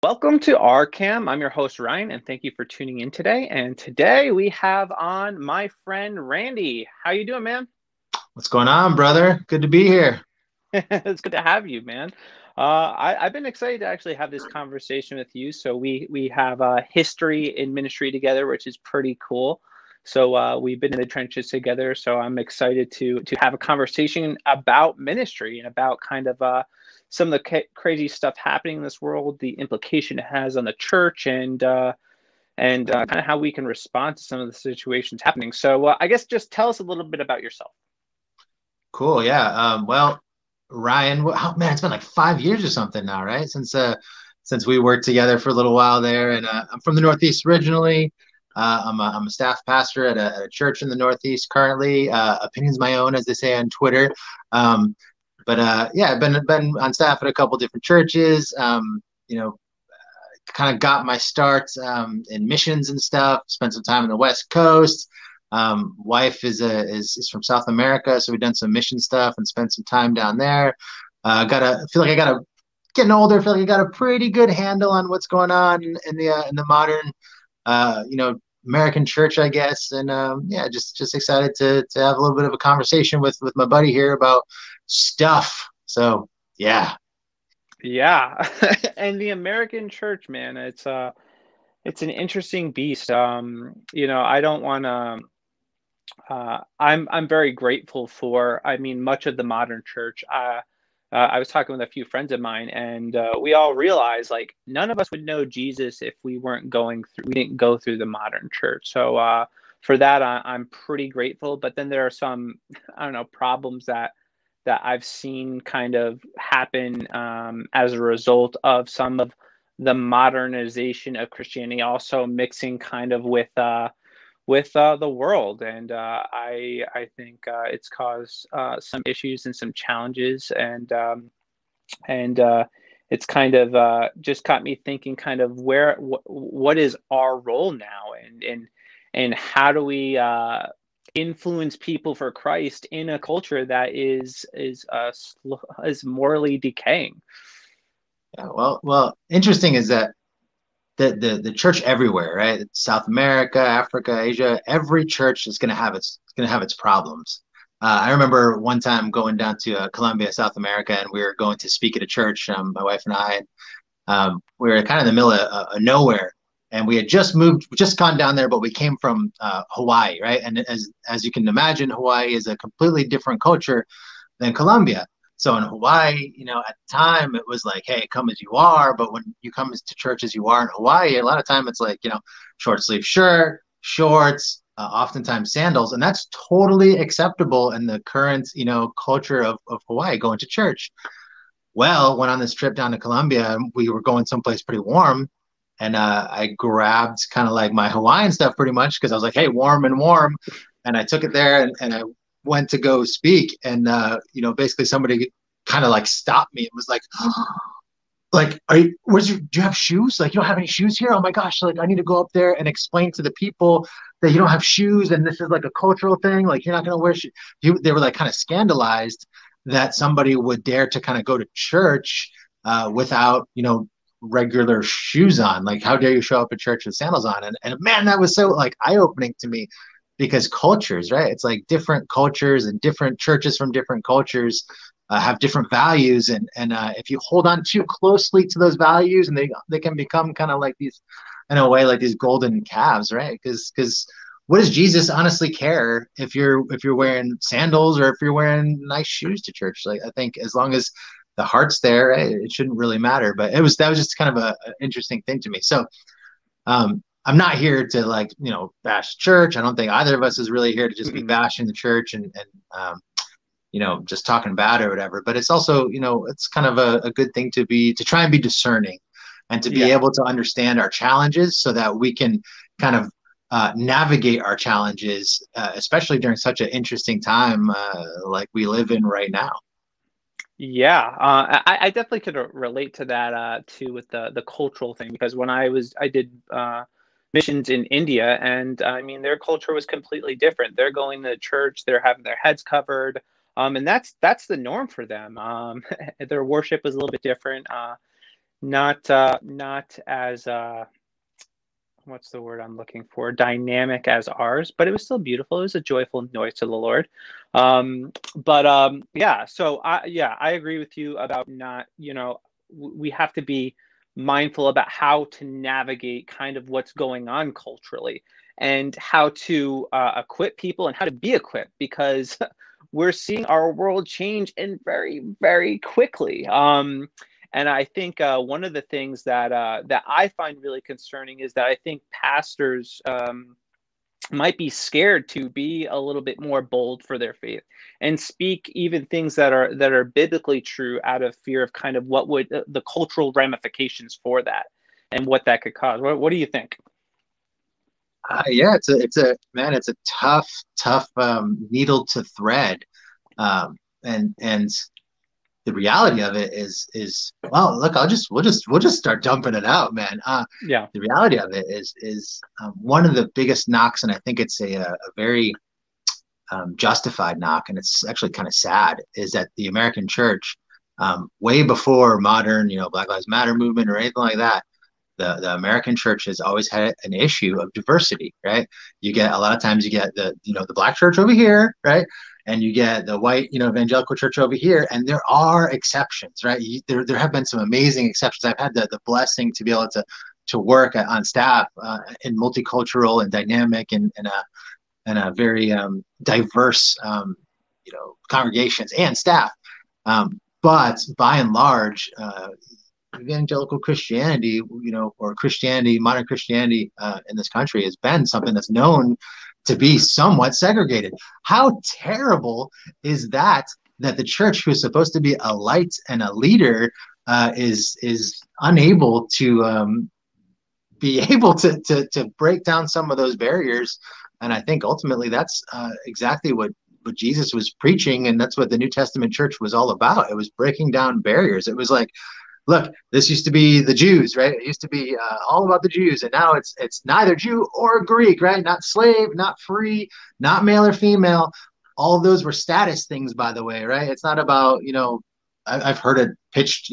Welcome to RCAM. I'm your host, Ryan, and thank you for tuning in today. And today we have on my friend Randy. How you doing, man? What's going on, brother? Good to be here. It's good to have you, man. I've been excited to actually have this conversation with you. So we have history in ministry together, which is pretty cool. So we've been in the trenches together. So I'm excited to have a conversation about ministry and about kind of some of the crazy stuff happening in this world, the implication it has on the church, and kind of how we can respond to some of the situations happening. So I guess just tell us a little bit about yourself. Cool. Yeah. Well, Ryan, oh man, it's been like 5 years or something now, right? Since we worked together for a little while there, and I'm from the Northeast originally. I'm a staff pastor at a church in the Northeast currently. Opinions my own, as they say on Twitter. Um, but yeah, I've been on staff at a couple different churches. You know, kind of got my start in missions and stuff. Spent some time on the West Coast. Wife is from South America, so we've done some mission stuff and spent some time down there. Feel like I got a getting older. Feel like I got a pretty good handle on what's going on in the modern you know American church, I guess. And yeah, just excited to have a little bit of a conversation with my buddy here about stuff. So yeah. Yeah. And the American church, man, it's an interesting beast. I don't want to I'm very grateful for, I mean, much of the modern church. I was talking with a few friends of mine, and we all realized like none of us would know Jesus if we didn't go through the modern church. So for that, I'm pretty grateful. But then there are some, I don't know, problems that I've seen kind of happen as a result of some of the modernization of Christianity, also mixing kind of with the world, and I think it's caused some issues and some challenges, and it's kind of just got me thinking, kind of what is our role now, and how do we influence people for Christ in a culture that is morally decaying. Yeah, well, interesting is that the church everywhere, right? South America, Africa, Asia, every church is going to have its problems. I remember one time going down to Colombia, South America, and we were going to speak at a church. My wife and I, we were kind of in the middle of nowhere, and we had just gone down there, but we came from Hawaii, right? And as you can imagine, Hawaii is a completely different culture than Colombia. So in Hawaii, at the time it was like, hey, come as you are. But when you come to church as you are in Hawaii, a lot of time it's like, short sleeve shirt, shorts, oftentimes sandals. And that's totally acceptable in the current, culture of Hawaii going to church. Well, went on this trip down to Colombia. We were going someplace pretty warm. And I grabbed kind of like my Hawaiian stuff pretty much because I was like, hey, warm and warm. And I took it there and I went to go speak. And, basically somebody kind of like stopped me and was like, like, do you have shoes? Like, you don't have any shoes here? Oh my gosh. Like, I need to go up there and explain to the people that you don't have shoes. And this is like a cultural thing. Like, you're not going to wear shoes. They were like kind of scandalized that somebody would dare to kind of go to church without, regular shoes on. Like, how dare you show up at church with sandals on? And man, that was so like eye-opening to me because cultures, right? It's like different cultures and different churches from different cultures have different values, and if you hold on too closely to those values, and they can become kind of like these, in a way, like these golden calves, right? Because what does Jesus honestly care if you're wearing sandals or if you're wearing nice shoes to church? Like, I think as long as the heart's there, right, it shouldn't really matter. But that was just kind of a interesting thing to me. So I'm not here to like, bash church. I don't think either of us is really here to just be Mhm. bashing the church and just talking bad or whatever. But it's also, it's kind of a good thing to try and be discerning and to be Yeah. able to understand our challenges so that we can kind of navigate our challenges, especially during such an interesting time like we live in right now. Yeah, I definitely could relate to that too, with the cultural thing, because when I did missions in India, and I mean their culture was completely different. They're going to church, they're having their heads covered, and that's the norm for them. Their worship was a little bit different. not as what's the word I'm looking for? Dynamic as ours, but it was still beautiful. It was a joyful noise to the Lord. Yeah, so I agree with you about not, we have to be mindful about how to navigate kind of what's going on culturally and how to equip people and how to be equipped because we're seeing our world change and very, very quickly. And I think one of the things that I find really concerning is that I think pastors might be scared to be a little bit more bold for their faith and speak even things that are biblically true out of fear of kind of what would the cultural ramifications for that and what that could cause. What do you think? Yeah, it's a tough needle to thread, and the reality of it is well, look, we'll just start dumping it out, man. Yeah. The reality of it is one of the biggest knocks, and I think it's a very justified knock, and it's actually kind of sad, is that the American church, way before modern, Black Lives Matter movement or anything like that, the American church has always had an issue of diversity, right? You get a lot of times you get the black church over here, right? And you get the white, evangelical church over here, and there are exceptions, right? There have been some amazing exceptions. I've had the blessing to be able to work on staff in multicultural and dynamic and a very diverse, congregations and staff. But by and large, evangelical Christianity, or Christianity, modern Christianity in this country has been something that's known to be somewhat segregated. How terrible is that? That the church, who is supposed to be a light and a leader, is unable to be able to break down some of those barriers. And I think ultimately that's exactly what Jesus was preaching, and that's what the New Testament church was all about. It was breaking down barriers. It was like, look, this used to be the Jews, right? It used to be all about the Jews, and now it's neither Jew or Greek, right? Not slave, not free, not male or female. All of those were status things, by the way, right? It's not about, I've heard it pitched,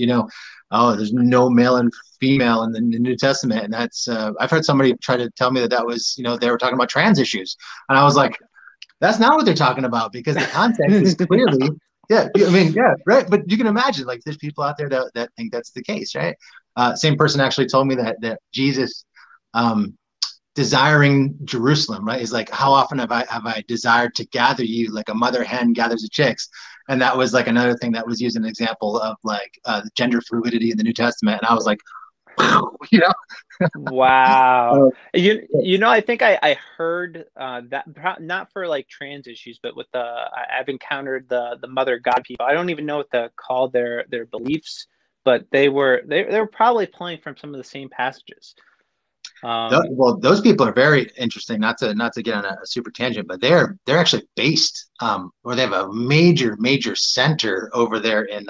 oh, there's no male and female in the New Testament, and that's I've heard somebody try to tell me that was, they were talking about trans issues, and I was like, that's not what they're talking about, because the context is clearly, yeah, I mean, yeah, right. But you can imagine, like, there's people out there that think that's the case, right? Same person actually told me that Jesus, desiring Jerusalem, right, is like, how often have I desired to gather you like a mother hen gathers the chicks, and that was like another thing that was used an example of like gender fluidity in the New Testament, and I was like, you know, Wow. uh, I think I heard that not for like trans issues, but with I've encountered the Mother God people. I don't even know what to call their beliefs, but they were probably pulling from some of the same passages. Well, those people are very interesting. Not to get on a super tangent, but they're actually based, or they have a major center over there in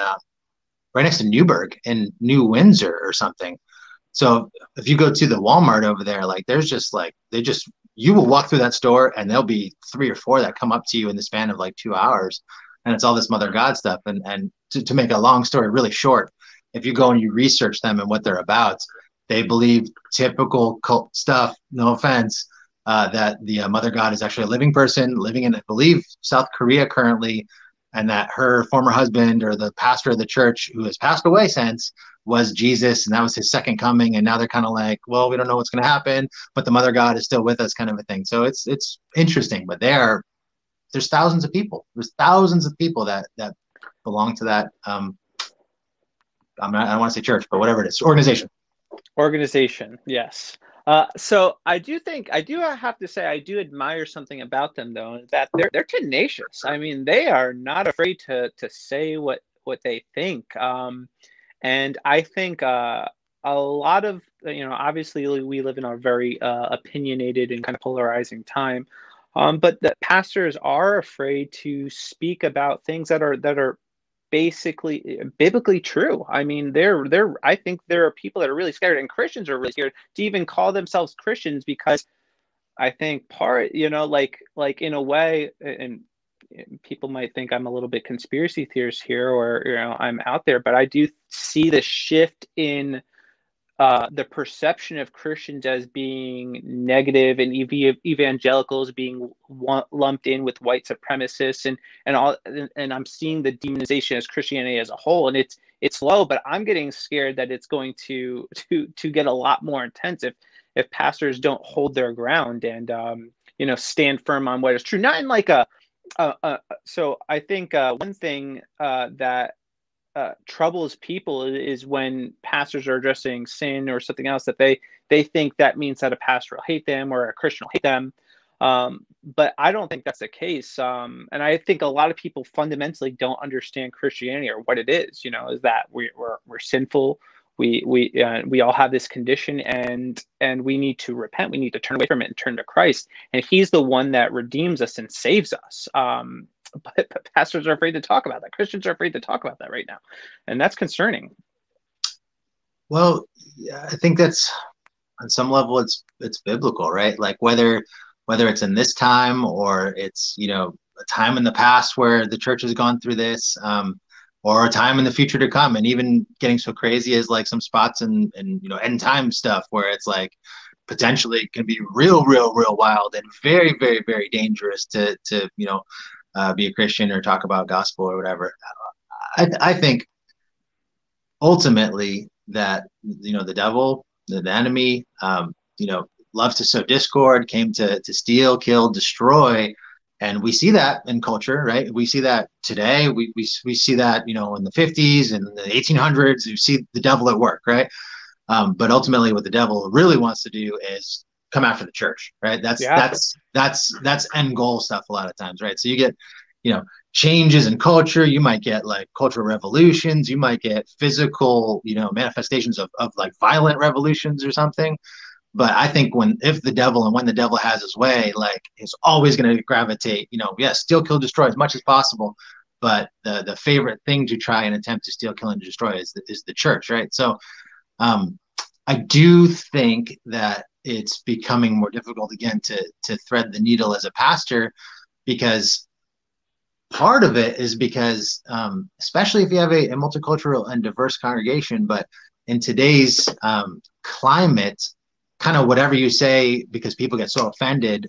right next to Newburgh in New Windsor or something. So if you go to the Walmart over there, like, there's just like, you will walk through that store and there'll be three or four that come up to you in the span of like 2 hours, and it's all this Mother God stuff. And to make a long story really short, if you go and you research them and what they're about, they believe typical cult stuff. No offense, that the Mother God is actually a living person living in, I believe, South Korea currently, and that her former husband, or the pastor of the church who has passed away since, was Jesus, and that was his second coming. And now they're kind of like, well, we don't know what's going to happen, but the Mother God is still with us, kind of a thing. So it's interesting, but there's thousands of people. There's thousands of people that belong to that. I don't want to say church, but whatever it is, organization. Organization, yes. So I do have to say I do admire something about them though, that they're tenacious. I mean, they are not afraid to say what they think. And I think a lot of, obviously we live in a very opinionated and kind of polarizing time. But the pastors are afraid to speak about things that are basically biblically true. I mean, I think there are people that are really scared, and Christians are really scared to even call themselves Christians, because I think like in a way, and people might think I'm a little bit conspiracy theorist here, or I'm out there, but I do see the shift in the perception of Christians as being negative and evangelicals being lumped in with white supremacists and all, and I'm seeing the demonization as Christianity as a whole, and it's low, but I'm getting scared that it's going to get a lot more intense if pastors don't hold their ground and stand firm on what is true, not in like so I think one thing that troubles people is when pastors are addressing sin or something else that they think that means that a pastor will hate them or a Christian will hate them. But I don't think that's the case. And I think a lot of people fundamentally don't understand Christianity or what it is, is that we're sinful. We all have this condition and we need to repent. We need to turn away from it and turn to Christ. And he's the one that redeems us and saves us. But pastors are afraid to talk about that. Christians are afraid to talk about that right now. And that's concerning. Well, yeah, I think that's on some level it's biblical, right? Like whether it's in this time or it's, a time in the past where the church has gone through this, or a time in the future to come, and even getting so crazy as like some spots and end time stuff where it's like potentially can be real wild and very, very, very dangerous to be a Christian or talk about gospel or whatever. I think ultimately that the devil, the enemy, loves to sow discord, came to steal, kill, destroy, and we see that in culture, right? We see that today. We see that in the 50s and the 1800s. You see the devil at work, right? But ultimately, what the devil really wants to do is come after the church, right? That's end goal stuff a lot of times, right? So you get, changes in culture. You might get like cultural revolutions. You might get physical, manifestations of like violent revolutions or something. But I think when the devil has his way, like he's always going to gravitate, steal, kill, destroy as much as possible. But the favorite thing to try and attempt to steal, kill, and destroy is the church, right? So I do think that it's becoming more difficult again to thread the needle as a pastor, because part of it is because, especially if you have a multicultural and diverse congregation, but in today's climate, kind of whatever you say, because people get so offended,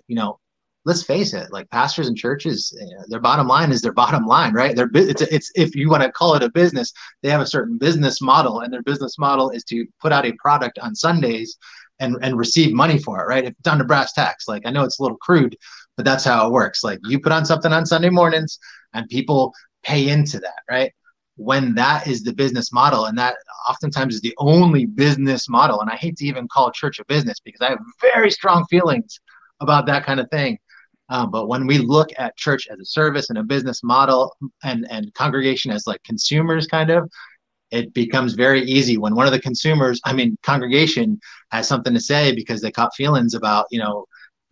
let's face it, like pastors and churches, their bottom line is their bottom line, right? It's if you want to call it a business, they have a certain business model, and their business model is to put out a product on Sundays and receive money for it, right? If it's down to brass tacks, like I know it's a little crude, but that's how it works. Like you put on something on Sunday mornings and people pay into that, right? When that is the business model, and that oftentimes is the only business model. And I hate to even call church a business because I have very strong feelings about that kind of thing. But when we look at church as a service and a business model and congregation as like consumers, kind of, it becomes very easy when one of the congregation has something to say because they caught feelings about,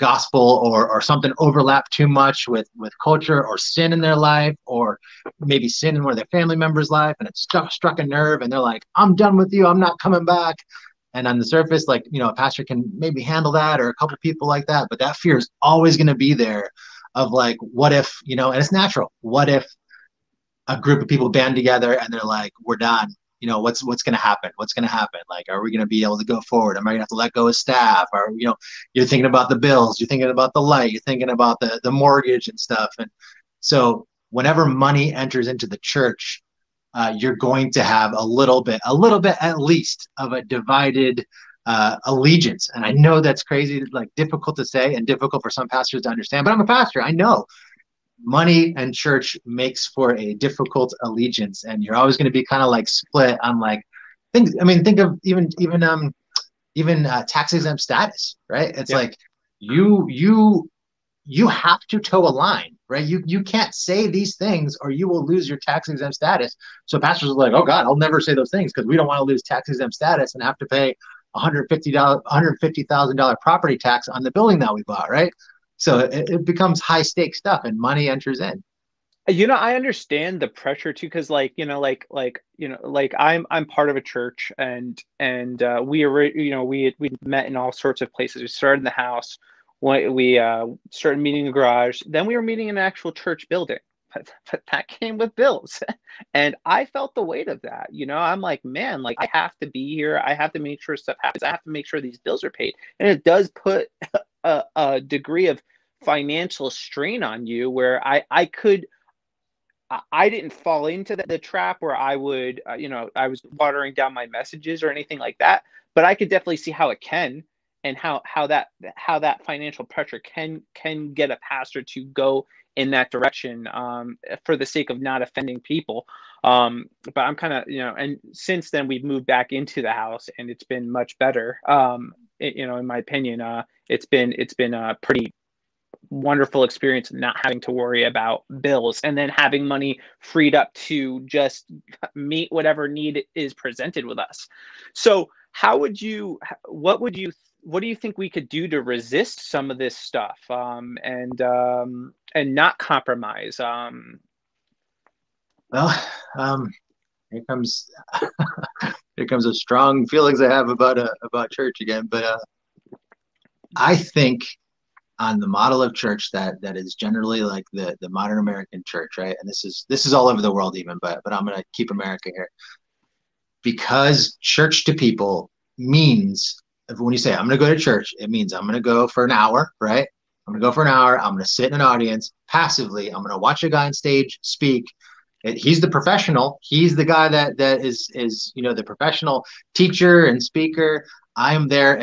gospel or something overlapped too much with culture or sin in their life, or maybe sin in one of their family members' life, and it struck a nerve, and they're like, I'm done with you, I'm not coming back. And on the surface, like, a pastor can maybe handle that, or a couple people like that, but that fear is always going to be there of like, what if, and it's natural. What if a group of people band together and they're like, we're done. What's going to happen? What's going to happen? Like, are we going to be able to go forward? Am I going to have to let go of staff? Or, you're thinking about the bills, you're thinking about the light, you're thinking about the mortgage and stuff. And so whenever money enters into the church, you're going to have a little bit at least of a divided allegiance. And I know that's crazy, like difficult to say and difficult for some pastors to understand, but I'm a pastor. I know money and church makes for a difficult allegiance, and you're always going to be kind of like split on like things. I mean, think of even tax exempt status, right? It's like you have to toe a line, right? You can't say these things or you will lose your tax exempt status. So pastors are like, oh God, I'll never say those things because we don't want to lose tax exempt status and have to pay $150,000 property tax on the building that we bought, right? So it becomes high stakes stuff, and money enters in. I understand the pressure too, because I'm part of a church, and we met in all sorts of places. We started in the house, we started meeting in the garage, then we were meeting in an actual church building. but that came with bills. And I felt the weight of that. I'm like, man, like I have to be here. I have to make sure stuff happens. I have to make sure these bills are paid. And it does put a degree of financial strain on you where I didn't fall into the trap where I would, I was watering down my messages or anything like that. But I could definitely see how it can, and how that financial pressure can get a pastor to go in that direction, for the sake of not offending people. But I'm kind of, and since then we've moved back into the house, and it's been much better. In my opinion, it's been a pretty wonderful experience not having to worry about bills, and then having money freed up to just meet whatever need is presented with us. So what do you think we could do to resist some of this stuff, and not compromise? Well, here comes here comes a strong feelings I have about church again. But I think on the model of church that is generally like the modern American church, right? And this is all over the world even, but I'm going to keep America here, because church to people means, when you say I'm going to go to church, it means I'm going to go for an hour, right? I'm going to go for an hour. I'm going to sit in an audience passively. I'm going to watch a guy on stage speak. He's the professional. He's the guy that is the professional teacher and speaker. I'm there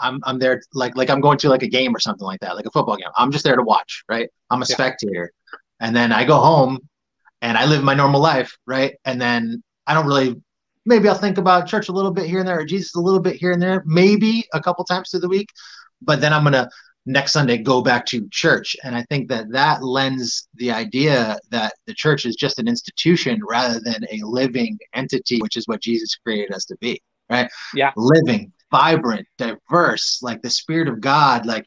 I'm there like I'm going to like a game or something like that, like a football game. I'm just there to watch, right? I'm a spectator. And then I go home and I live my normal life, right? And then I don't really, maybe I'll think about church a little bit here and there, or Jesus a little bit here and there, maybe a couple times through the week. But then I'm going to next Sunday go back to church. And I think that lends the idea that the church is just an institution rather than a living entity, which is what Jesus created us to be, right? Yeah. Living, vibrant, diverse, like the Spirit of God. Like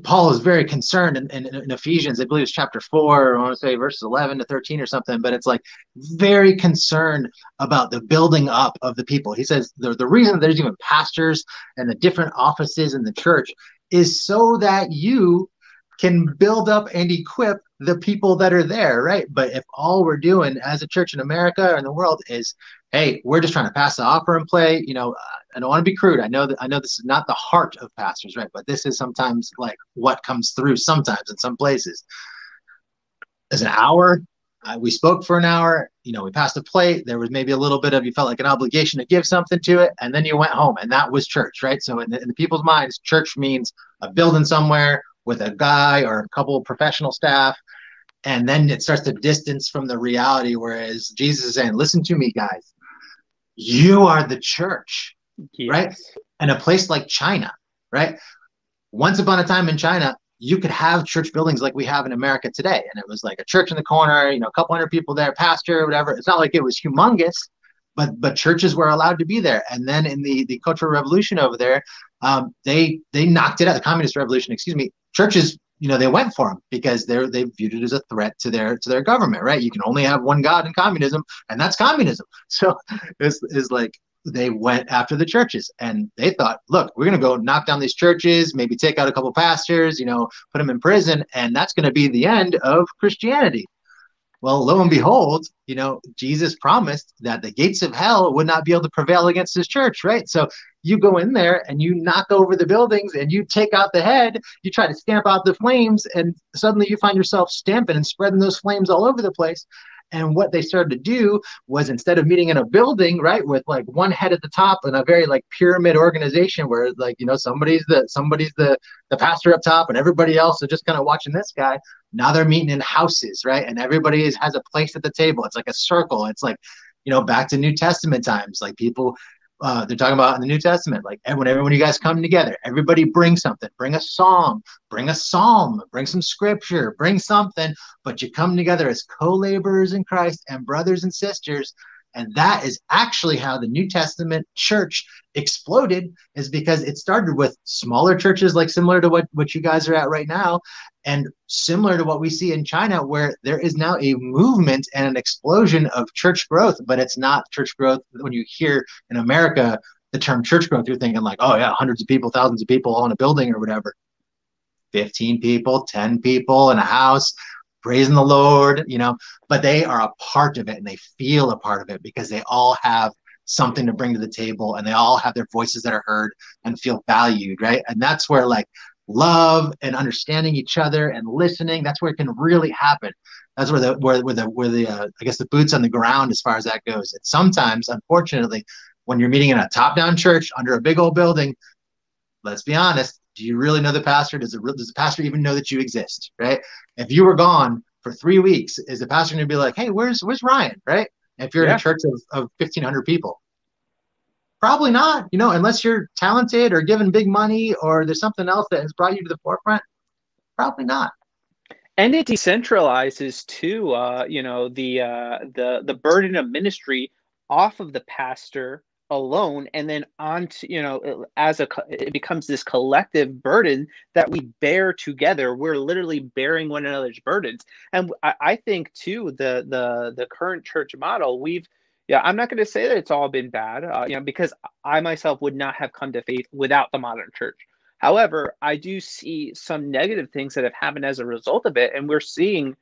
Paul is very concerned in Ephesians, I believe it's chapter 4, I want to say verses 11 to 13 or something, but it's like very concerned about the building up of the people. He says the reason there's even pastors and the different offices in the church is so that you can build up and equip the people that are there, right? But if all we're doing as a church in America or in the world is, hey, we're just trying to pass the offering plate, I don't want to be crude. I know this is not the heart of pastors, right? But this is sometimes like what comes through sometimes in some places. As an hour, we spoke for an hour, we passed a plate. There was maybe a little bit of, you felt like an obligation to give something to it, and then you went home, and that was church, right? So in the people's minds, church means a building somewhere with a guy or a couple of professional staff, and then it starts to distance from the reality, whereas Jesus is saying, listen to me, guys. You are the church, yes. Right? And a place like China, right? Once upon a time in China, you could have church buildings like we have in America today. And it was like a church in the corner, a couple hundred people there, pastor, whatever. It's not like it was humongous, but churches were allowed to be there. And then in the Cultural Revolution over there, they knocked it out. The Communist Revolution, excuse me. Churches, they went for them because they viewed it as a threat to their government, right? You can only have one God in communism, and that's communism. So it's like they went after the churches, and they thought, look, we're going to go knock down these churches, maybe take out a couple pastors, put them in prison, and that's going to be the end of Christianity. Well, lo and behold, Jesus promised that the gates of hell would not be able to prevail against his church, right? So you go in there and you knock over the buildings and you take out the head, you try to stamp out the flames, and suddenly you find yourself stamping and spreading those flames all over the place. And what they started to do was, instead of meeting in a building, right, with like one head at the top and a very like pyramid organization where like, somebody's the pastor up top and everybody else is just kind of watching this guy. Now they're meeting in houses, right? And everybody has a place at the table. It's like a circle. It's like, back to New Testament times, like people, they're talking about in the New Testament, like when you guys come together, everybody bring something, bring a song, bring a psalm, bring some scripture, bring something, but you come together as co-laborers in Christ and brothers and sisters. And that is actually how the New Testament church exploded, is because it started with smaller churches, like similar to what you guys are at right now, and similar to what we see in China, where there is now a movement and an explosion of church growth. But it's not church growth. When you hear in America the term church growth, you're thinking like, oh yeah, hundreds of people, thousands of people all in a building or whatever. 15 people, 10 people in a house. praising the Lord, but they are a part of it and they feel a part of it because they all have something to bring to the table and they all have their voices that are heard and feel valued, right? And that's where like love and understanding each other and listening, that's where it can really happen. That's where the I guess the boots on the ground as far as that goes. And sometimes, unfortunately, when you're meeting in a top-down church under a big old building, let's be honest, do you really know the pastor? Does the pastor even know that you exist, right? If you were gone for 3 weeks, is the pastor going to be like, hey, where's Ryan, right? If you're in a church of 1,500 people. Probably not, unless you're talented or given big money or there's something else that has brought you to the forefront. Probably not. And it decentralizes too, the burden of ministry off of the pastor alone, and then onto, it becomes this collective burden that we bear together. We're literally bearing one another's burdens. And I think too, the current church model, I'm not going to say that it's all been bad, because I myself would not have come to faith without the modern church. However, I do see some negative things that have happened as a result of it. And we're seeing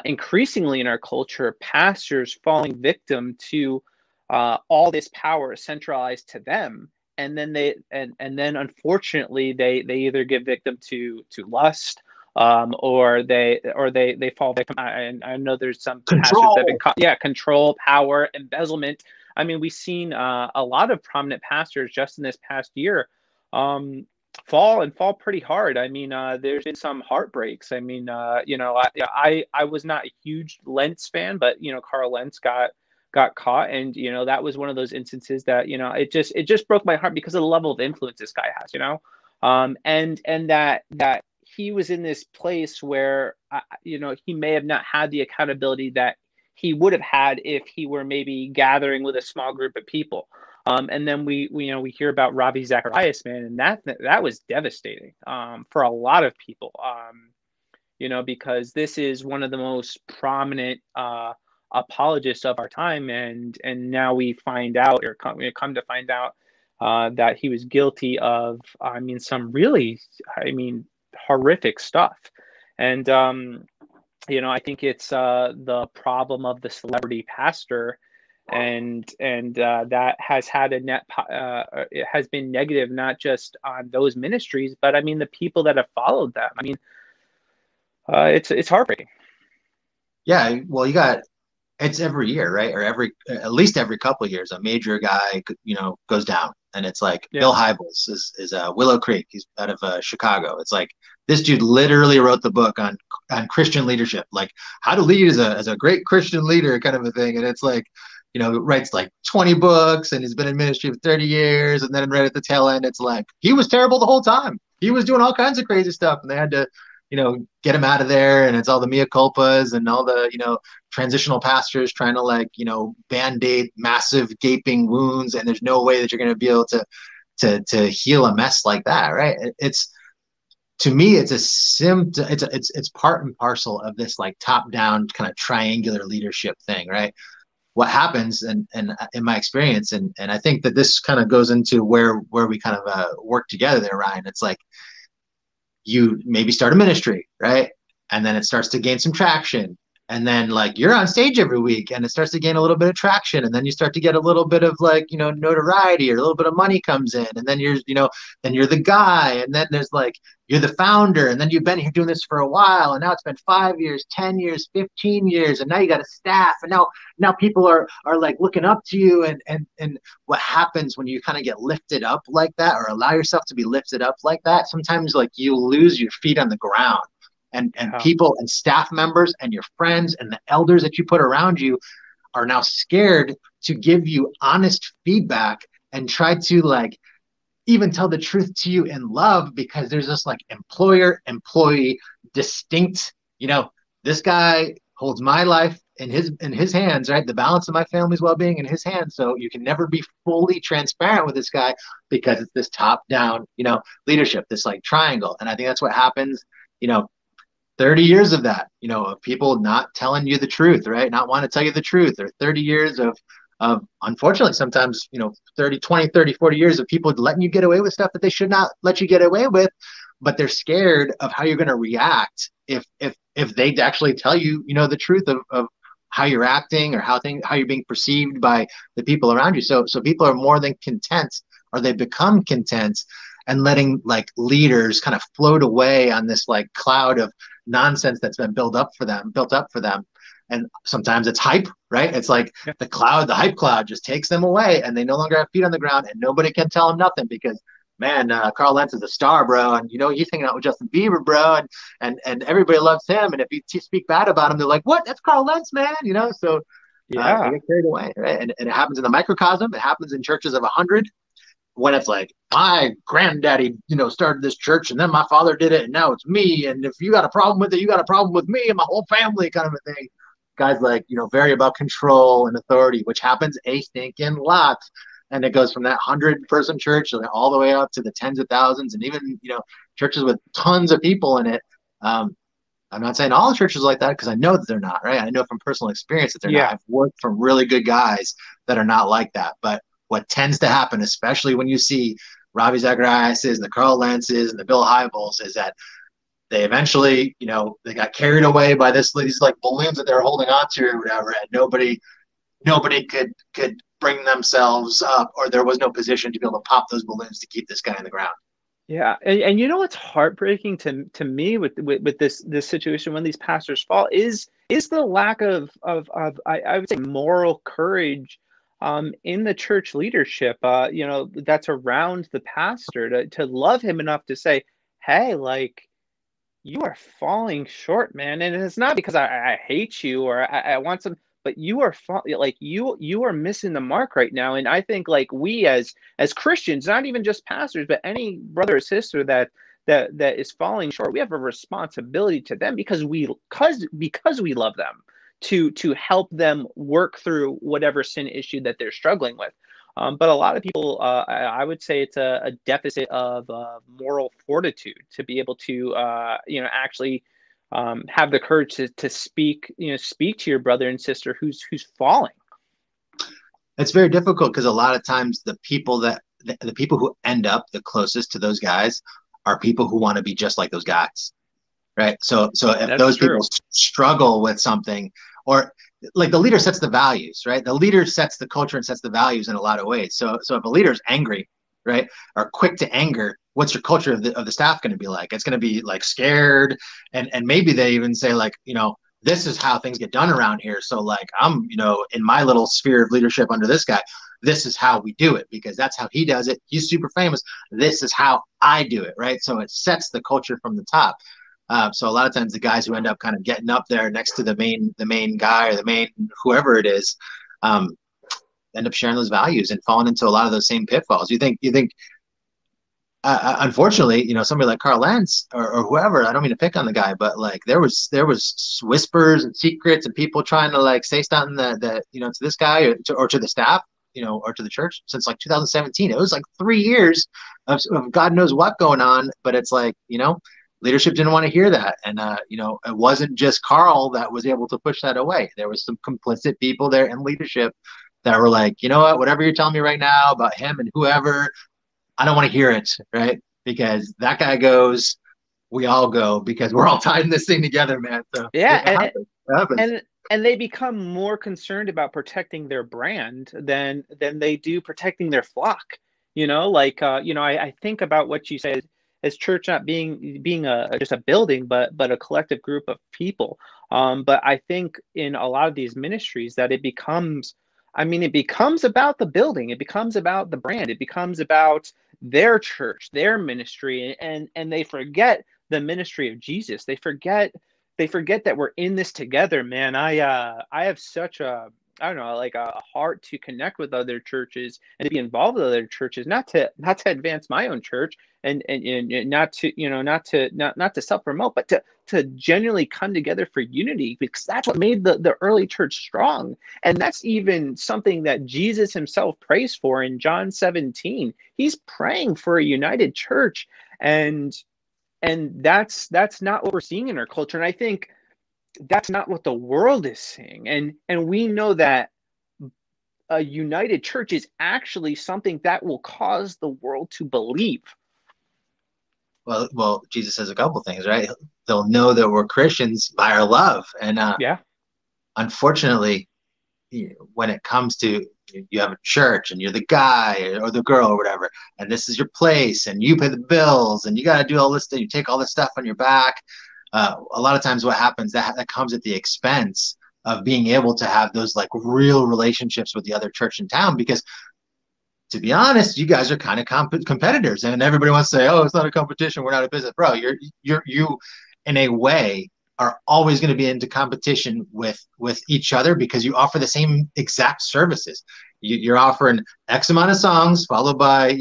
increasingly in our culture, pastors falling victim to all this power centralized to them. And then then unfortunately, they either give victim to lust, or they fall victim. I know there's some pastors that have been control, power, embezzlement. I mean, we've seen a lot of prominent pastors just in this past year fall pretty hard. I mean, there's been some heartbreaks. I mean, I was not a huge Lentz fan, but Carl Lentz got caught, and that was one of those instances that it just broke my heart because of the level of influence this guy has, and that he was in this place where he may have not had the accountability that he would have had if he were maybe gathering with a small group of people. And then we hear about Ravi Zacharias, man, and that was devastating for a lot of people, because this is one of the most prominent apologists of our time, and now we find out, or come to find out, that he was guilty of, some really, horrific stuff. And I think it's the problem of the celebrity pastor. And that has had it has been negative, not just on those ministries, but the people that have followed them. It's heartbreaking. Yeah, well, it's every year, right? Or at least every couple of years, a major guy, goes down, and it's like Bill Hybels is Willow Creek. He's out of Chicago. It's like this dude literally wrote the book on Christian leadership, like how to lead as a great Christian leader, kind of a thing. And it's like, writes like 20 books, and he's been in ministry for 30 years. And then right at the tail end, it's like, he was terrible the whole time. He was doing all kinds of crazy stuff, and they had to, get him out of there. And it's all the mea culpas and all the, transitional pastors trying to Band-Aid massive gaping wounds. And there's no way that you're going to be able to heal a mess like that. Right. To me, it's a symptom. It's part and parcel of this like top down kind of triangular leadership thing. Right. What happens, and in my experience, and I think that this kind of goes into where we kind of work together there, Ryan. It's like you maybe start a ministry, right? And then it starts to gain some traction. And then like you're on stage every week and it starts to gain a little bit of traction. And then you start to get a little bit of notoriety, or a little bit of money comes in. And then you're the guy. And then there's like, you're the founder. And then you've been here doing this for a while. And now it's been 5 years, 10 years, 15 years. And now you got a staff. And now people are like looking up to you. And what happens when you kind of get lifted up like that, or allow yourself to be lifted up like that, sometimes like you lose your feet on the ground. And people and staff members and your friends and the elders that you put around you are now scared to give you honest feedback and try to like even tell the truth to you in love, because there's this like employer-employee distinct, this guy holds my life in his hands, right? The balance of my family's well-being in his hands. So you can never be fully transparent with this guy because it's this top-down, leadership, this like triangle. And I think that's what happens, 30 years of that, of people not telling you the truth, right? Not want to tell you the truth, or 30 years of unfortunately, sometimes, 30, 20, 30, 40 years of people letting you get away with stuff that they should not let you get away with, but they're scared of how you're going to react if they actually tell you, the truth of how you're acting or how you're being perceived by the people around you. So people are more than content, or they become content, and letting like leaders kind of float away on this like cloud of nonsense that's been built up for them. And sometimes it's hype, right? It's like Yeah. the hype cloud just takes them away, and they no longer have feet on the ground, and nobody can tell them nothing because, man, Carl Lentz is a star, bro, and he's hanging out with Justin Bieber, bro, and everybody loves him. And if you speak bad about him, they're like, "What? That's Carl Lentz, man," So they Yeah. get carried away, right? And it happens in the microcosm. It happens in churches of 100, when it's like, my granddaddy, started this church, and then my father did it, and now it's me. And if you got a problem with it, you got a problem with me and my whole family, kind of a thing. Guys like, very about control and authority, which happens a stinking lot. And it goes from that 100-person church all the way up to the tens of thousands, and even, churches with tons of people in it. I'm not saying all churches are like that, because I know that they're not, right? I know from personal experience that they're not. Yeah. I've worked from really good guys that are not like that. But what tends to happen, especially when you see Ravi Zachariases and the Carl Lentzes and the Bill Hybels, is that they eventually, they got carried away by these like balloons that they were holding on to or whatever, and nobody could bring themselves up, or there was no position to be able to pop those balloons to keep this guy in the ground. Yeah, and what's heartbreaking to me with this situation when these pastors fall is the lack of I would say moral courage in the church leadership, that's around the pastor to love him enough to say, hey, like, you are falling short, man. And it's not because I hate you or I want some, but you are like you are missing the mark right now. And I think like we as Christians, not even just pastors, but any brother or sister that is falling short, we have a responsibility to them because we love them to help them work through whatever sin issue that they're struggling with. But a lot of people, I would say it's a deficit of moral fortitude to be able to, actually have the courage to speak to your brother and sister who's falling. It's very difficult because a lot of times the people who end up the closest to those guys are people who want to be just like those guys, right? So if That's those true. people struggle with something, or like the leader sets the values, right? The leader sets the culture and sets the values in a lot of ways. So if a leader is angry, right, or quick to anger, what's your culture of the staff going to be like? It's going to be like scared, and maybe they even say like, this is how things get done around here. So like I'm, in my little sphere of leadership under this guy, this is how we do it because that's how he does it. He's super famous. This is how I do it, right? So it sets the culture from the top. So a lot of times the guys who end up kind of getting up there next to the main guy or the main whoever it is, end up sharing those values and falling into a lot of those same pitfalls. You think unfortunately, somebody like Carl Lentz or whoever, I don't mean to pick on the guy, but like there was whispers and secrets and people trying to like say something that to this guy or to the staff, or to the church since like 2017. It was like 3 years of God knows what going on, but it's like, leadership didn't want to hear that. And, it wasn't just Carl that was able to push that away. There was some complicit people there in leadership that were like, you know what, whatever you're telling me right now about him and whoever, I don't want to hear it, right? Because that guy goes, we all go because we're all tied in this thing together, man. So Yeah, it happens. It happens. and they become more concerned about protecting their brand than they do protecting their flock. I think about what you say as church not being a just a building, but a collective group of people. But I think in a lot of these ministries that it becomes, I mean, it becomes about the building, it becomes about the brand, it becomes about their church, their ministry, and they forget the ministry of Jesus. They forget that we're in this together, man. I have such a, I don't know, like a heart to connect with other churches and to be involved with other churches, not to advance my own church and not to not to self promote, but to genuinely come together for unity, because that's what made the early church strong. And that's even something that Jesus himself prays for in John 17. He's praying for a united church, and that's not what we're seeing in our culture. And I think that's not what the world is seeing. And we know that a united church is actually something that will cause the world to believe. Well, Jesus says a couple things, right? They'll know that we're Christians by our love, and Yeah. unfortunately, when it comes to, you have a church and you're the guy or the girl or whatever, and this is your place, and you pay the bills, and you got to do all this. You take all this stuff on your back. A lot of times, what happens that comes at the expense of being able to have those like real relationships with the other church in town, because to be honest, you guys are kind of competitors, and everybody wants to say, "Oh, it's not a competition. We're not a business, bro." You, in a way, are always going to be into competition with each other because you offer the same exact services. You're offering X amount of songs, followed by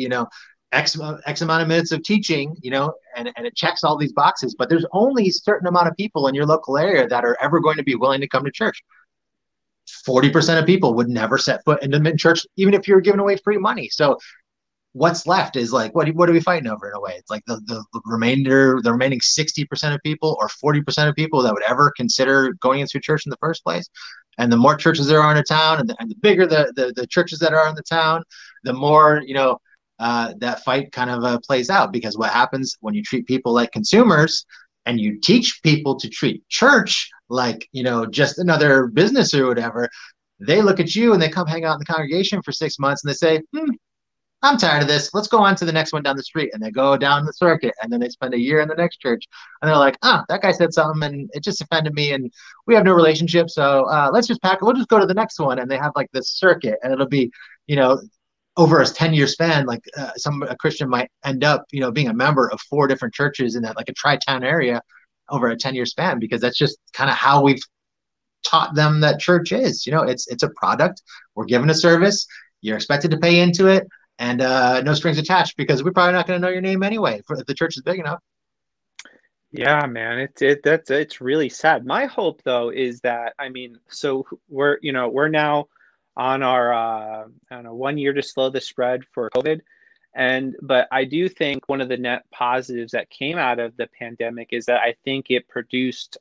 X amount of minutes of teaching, and it checks all these boxes. But there's only a certain amount of people in your local area that are ever going to be willing to come to church. 40% of people would never set foot in the church, even if you were giving away free money. So what's left is like, what are we fighting over in a way? It's like the remaining 60% of people or 40% of people that would ever consider going into a church in the first place. And the more churches there are in a town, and the bigger the churches that are in the town, the more, that fight kind of plays out. Because what happens when you treat people like consumers and you teach people to treat church like, just another business or whatever, they look at you and they come hang out in the congregation for 6 months and they say, I'm tired of this. Let's go on to the next one down the street. And they go down the circuit, and then they spend a year in the next church. And they're like, that guy said something and it just offended me and we have no relationship. So let's just pack it. We'll just go to the next one. And they have like this circuit, and it'll be, over a 10-year span, like a Christian might end up, being a member of 4 different churches in that, like a tri-town area over a 10-year span, because that's just kind of how we've taught them that church is. It's a product. We're given a service. You're expected to pay into it. And no strings attached, because we're probably not going to know your name anyway if the church is big enough. Yeah, man, it's really sad. My hope though is that, I mean, so we're now on our I don't know, 1 year to slow the spread for COVID, but I do think one of the net positives that came out of the pandemic is that I think it produced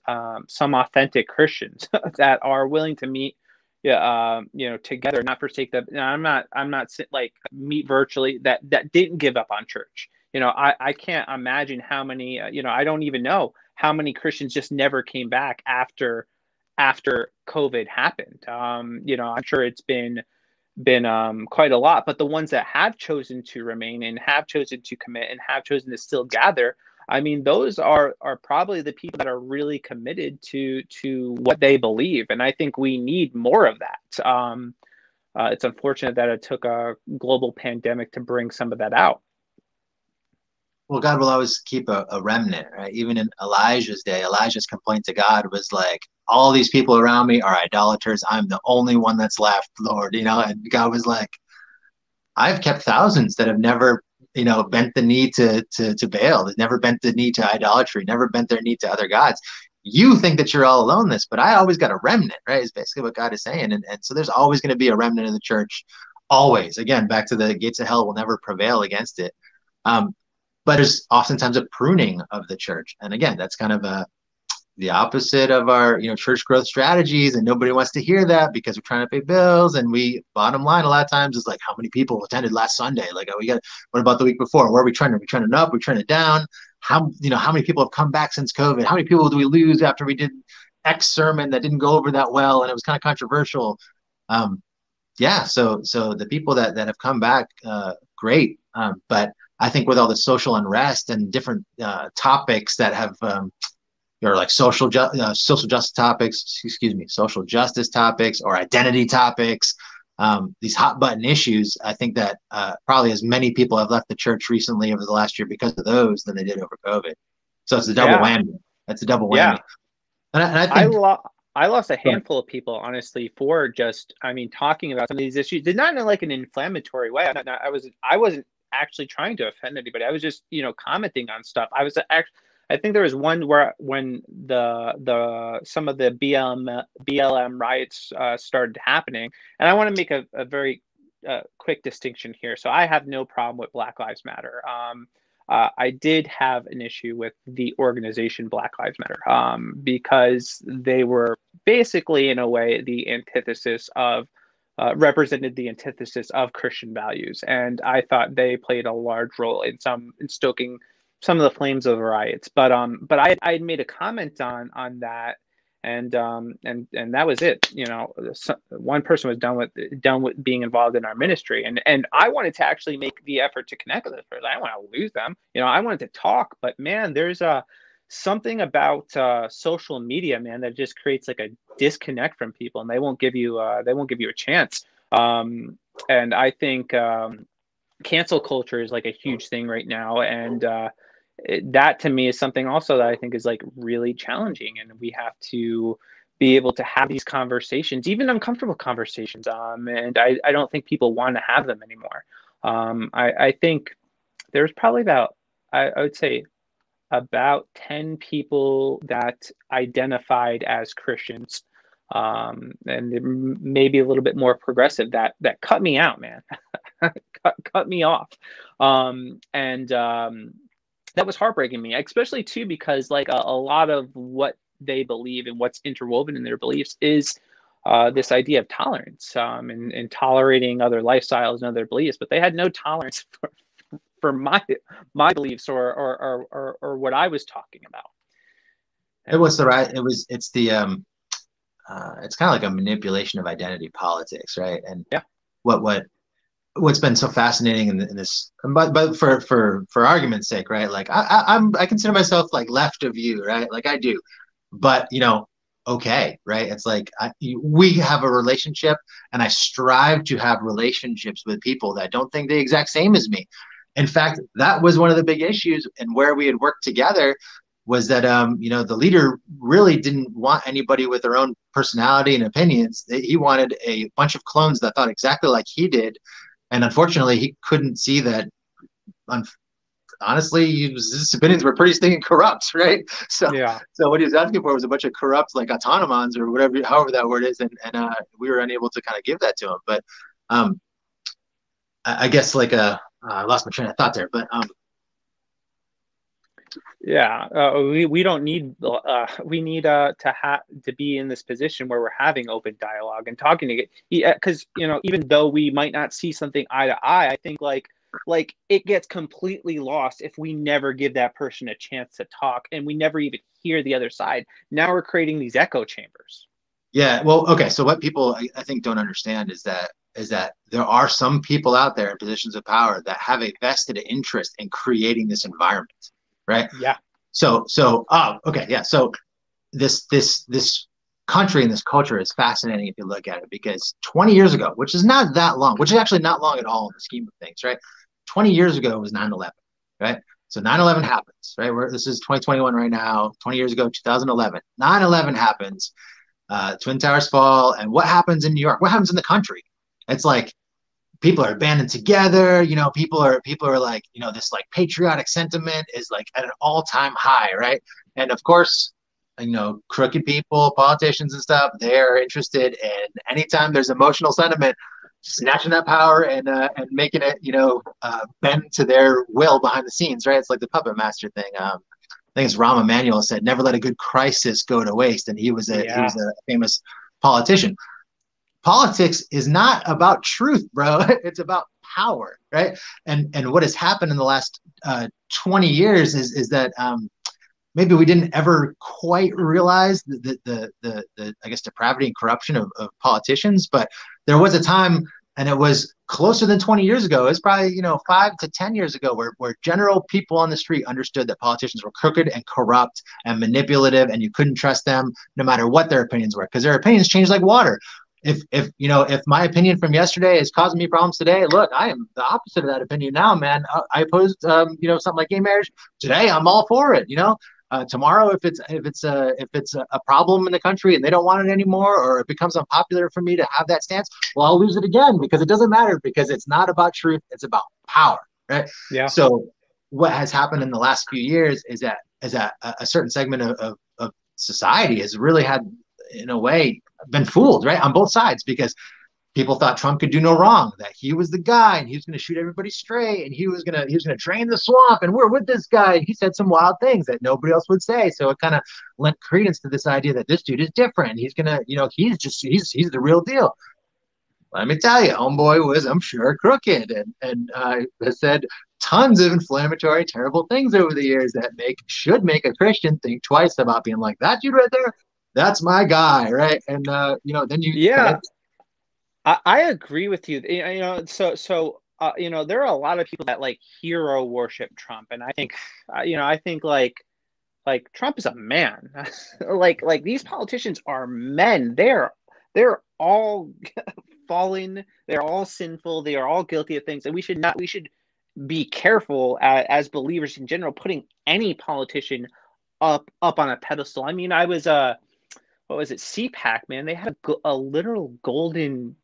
some authentic Christians that are willing to meet, yeah, together, not forsake the. I'm not like meet virtually, that didn't give up on church. I can't imagine how many. I don't even know how many Christians just never came back after COVID happened. I'm sure it's been quite a lot, but the ones that have chosen to remain and have chosen to commit and have chosen to still gather, I mean, those are probably the people that are really committed to what they believe, and I think we need more of that. It's unfortunate that it took a global pandemic to bring some of that out. Well, God will always keep a remnant, right? Even in Elijah's day, Elijah's complaint to God was like, all these people around me are idolaters. I'm the only one that's left, Lord, and God was like, I've kept thousands that have never, bent the knee to Baal, that never bent the knee to idolatry, never bent their knee to other gods. You think that you're all alone this, but I always got a remnant, right? Is basically what God is saying. And so there's always going to be a remnant in the church. Always. Again, back to the gates of hell will never prevail against it. But there's oftentimes a pruning of the church. And again, that's kind of the opposite of our church growth strategies, and nobody wants to hear that because we're trying to pay bills. And bottom line a lot of times is like, how many people attended last Sunday? Like, what about the week before? Where are we trending? Are we trending up? Are we trending down? How many people have come back since COVID? How many people do we lose after we did X sermon that didn't go over that well and it was kind of controversial? Yeah, so the people that have come back, great. But I think with all the social unrest and different topics that have or like social justice topics, social justice topics or identity topics, these hot button issues. I think that probably as many people have left the church recently over the last year because of those than they did over COVID. So it's a double whammy. That's a double whammy. Yeah. And I think I lost a handful of people, honestly, for just, I mean, talking about some of these issues. Did not in like an inflammatory way. I wasn't actually trying to offend anybody. I was just, commenting on stuff. I think there was one where when some of the BLM riots started happening, and I want to make a very quick distinction here. So I have no problem with Black Lives Matter. I did have an issue with the organization Black Lives Matter because they were basically, in a way, the antithesis of represented the antithesis of Christian values, and I thought they played a large role in stoking some of the flames of the riots. But I had made a comment on that, and that was it. You know, one person was done with being involved in our ministry, and I wanted to actually make the effort to connect with this person. I don't want to lose them. You know, I wanted to talk, but man, there's something about social media, man, that just creates like a disconnect from people, and they won't give you a chance. And I think cancel culture is like a huge thing right now, and that to me is something also that I think is like really challenging, and we have to be able to have these conversations, even uncomfortable conversations. And I don't think people want to have them anymore. I think there's probably I would say about 10 people that identified as Christians, and maybe a little bit more progressive, that cut me out, man. cut me off. And that was heartbreaking me, especially too, because like a lot of what they believe and what's interwoven in their beliefs is this idea of tolerance, and tolerating other lifestyles and other beliefs, but they had no tolerance for my beliefs or what I was talking about. It's the it's kind of like a manipulation of identity politics, right? And yeah, what's been so fascinating in this, but for argument's sake, right? Like I consider myself like left of you, right? Like I do, but you know, okay, right? It's like we have a relationship, and I strive to have relationships with people that don't think the exact same as me. In fact, that was one of the big issues, and where we had worked together was that you know, the leader really didn't want anybody with their own personality and opinions. He wanted a bunch of clones that thought exactly like he did, and unfortunately, he couldn't see that. Honestly, his opinions were pretty stinking corrupt, right? So, yeah. So what he was asking for was a bunch of corrupt, like autonomons or whatever, however that word is, and we were unable to kind of give that to him. But I guess like I lost my train of thought there, but yeah, we don't need we need to be in this position where we're having open dialogue and talking to get, because you know, even though we might not see something eye to eye, I think like it gets completely lost if we never give that person a chance to talk, and we never even hear the other side. Now we're creating these echo chambers. Yeah, well, okay. So what people I think don't understand is that there are some people out there in positions of power that have a vested interest in creating this environment, right? Yeah. So okay, yeah. So this country and this culture is fascinating if you look at it, because 20 years ago, which is not that long, which is actually not long at all in the scheme of things, right? 20 years ago was 9/11, right? So 9/11 happens, right? This is 2021 right now. 20 years ago, 2011, 9/11 happens. Twin Towers fall, and what happens in New York? What happens in the country? It's like people are banding together. You know, people are like, you know, this like patriotic sentiment is like at an all-time high, right? And of course, you know, crooked people, politicians and stuff, they're interested in anytime there's emotional sentiment, snatching that power and making it, you know, bend to their will behind the scenes, right? It's like the puppet master thing. I think it's Rahm Emanuel said, "Never let a good crisis go to waste," and he was a famous politician. Politics is not about truth, bro. It's about power, right? And what has happened in the last 20 years is that maybe we didn't ever quite realize the I guess depravity and corruption of politicians, but there was a time, and it was closer than 20 years ago. It's probably, you know, 5 to 10 years ago, where general people on the street understood that politicians were crooked and corrupt and manipulative, and you couldn't trust them no matter what their opinions were, because their opinions change like water. If you know, if my opinion from yesterday is causing me problems today, look, I am the opposite of that opinion now, man. I opposed you know, something like gay marriage. Today I'm all for it, you know. Tomorrow, if it's a problem in the country and they don't want it anymore, or it becomes unpopular for me to have that stance, well, I'll lose it again, because it doesn't matter, because it's not about truth, it's about power, right? Yeah. So what has happened in the last few years is that a certain segment of society has really had, in a way, been fooled, right, on both sides, because people thought Trump could do no wrong, that he was the guy and he was going to shoot everybody straight, and he was going to drain the swamp, and we're with this guy. He said some wild things that nobody else would say. So it kind of lent credence to this idea that this dude is different. He's going to, you know, he's the real deal. let me tell you, homeboy was, I'm sure, crooked, and has said tons of inflammatory, terrible things over the years that should make a Christian think twice about being like, that dude right there, that's my guy, right? And then you kind of. Yeah, I agree with you. There are a lot of people that like hero worship Trump, and I think, I think like Trump is a man. like these politicians are men. They're all fallen. They're all sinful. They are all guilty of things, and we should be careful as believers in general putting any politician up on a pedestal. I mean, I was what was it, CPAC, man? They had a literal golden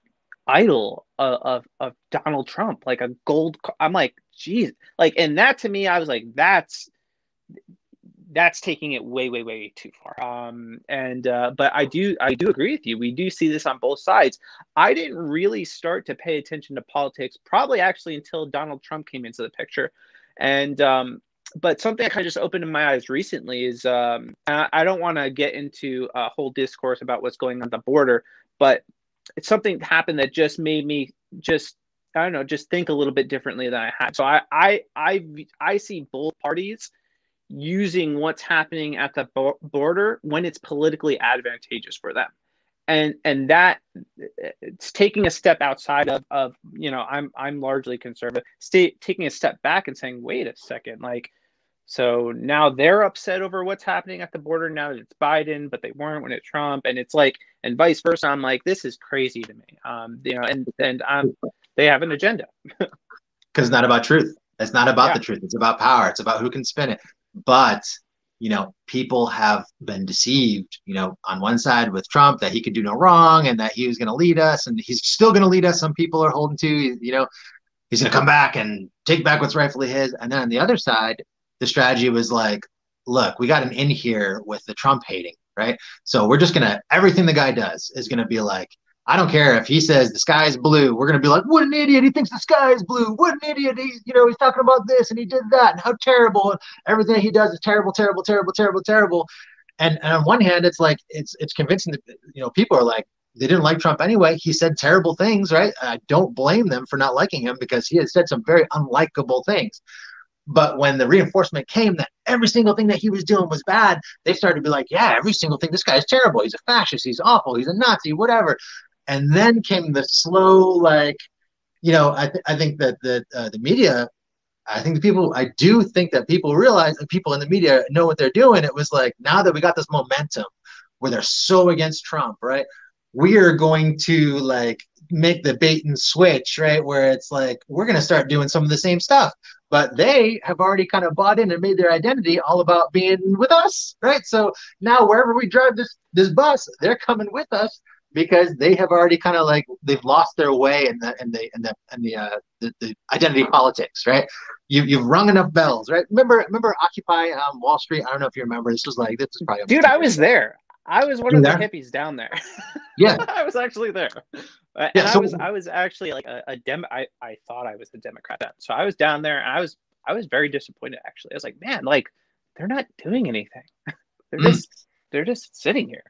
idol of Donald Trump, like a gold. I'm like, geez, like, and that to me, I was like, that's taking it way, way, way too far. But I do agree with you. We do see this on both sides. I didn't really start to pay attention to politics probably actually until Donald Trump came into the picture, and but something that kind of just opened my eyes recently is I don't want to get into a whole discourse about what's going on at the border, but it's something that happened that just made me just, I don't know, just think a little bit differently than I had. So I see both parties using what's happening at the border when it's politically advantageous for them, and that it's taking a step outside of I'm largely conservative, taking a step back and saying, wait a second, like, so now they're upset over what's happening at the border now that it's Biden, but they weren't when it's Trump, and it's like, and vice versa. I'm like, this is crazy to me. And they have an agenda. Because it's not about truth. It's not about the truth. It's about power. It's about who can spin it. But people have been deceived, on one side with Trump that he could do no wrong and that he was going to lead us, and he's still going to lead us. Some people are holding to, he's going to come back and take back what's rightfully his. And then on the other side, the strategy was like, look, we got an in here with the Trump hating, right? So we're just going to, everything the guy does is going to be like, I don't care if he says the sky is blue. We're going to be like, what an idiot. He thinks the sky is blue. What an idiot. He's talking about this and he did that and how terrible. And everything he does is terrible, terrible, terrible, terrible, terrible. And on one hand, it's like, it's convincing that, people are like, they didn't like Trump anyway. He said terrible things, right? I don't blame them for not liking him because he has said some very unlikable things. But when the reinforcement came that every single thing that he was doing was bad, they started to be like, yeah, every single thing. This guy is terrible. He's a fascist. He's awful. He's a Nazi, whatever. And then came the slow, like, I think that the media, I do think that people realize, and people in the media know what they're doing. It was like, now that we got this momentum where they're so against Trump, right? We are going to like make the bait and switch, right? Where it's like, we're going to start doing some of the same stuff. But they have already kind of bought in and made their identity all about being with us, right? So now wherever we drive this bus, they're coming with us because they have already kind of like, they've lost their way in the identity politics, right? You've rung enough bells, right? Remember Occupy Wall Street? I don't know if you remember. This is probably dude. I was there. I was one of the hippies down there. Yeah, I was actually there. And yeah, so, I was actually like a I thought I was a Democrat then. So I was down there and I was very disappointed actually. I was like, man, like they're not doing anything. they're just sitting here.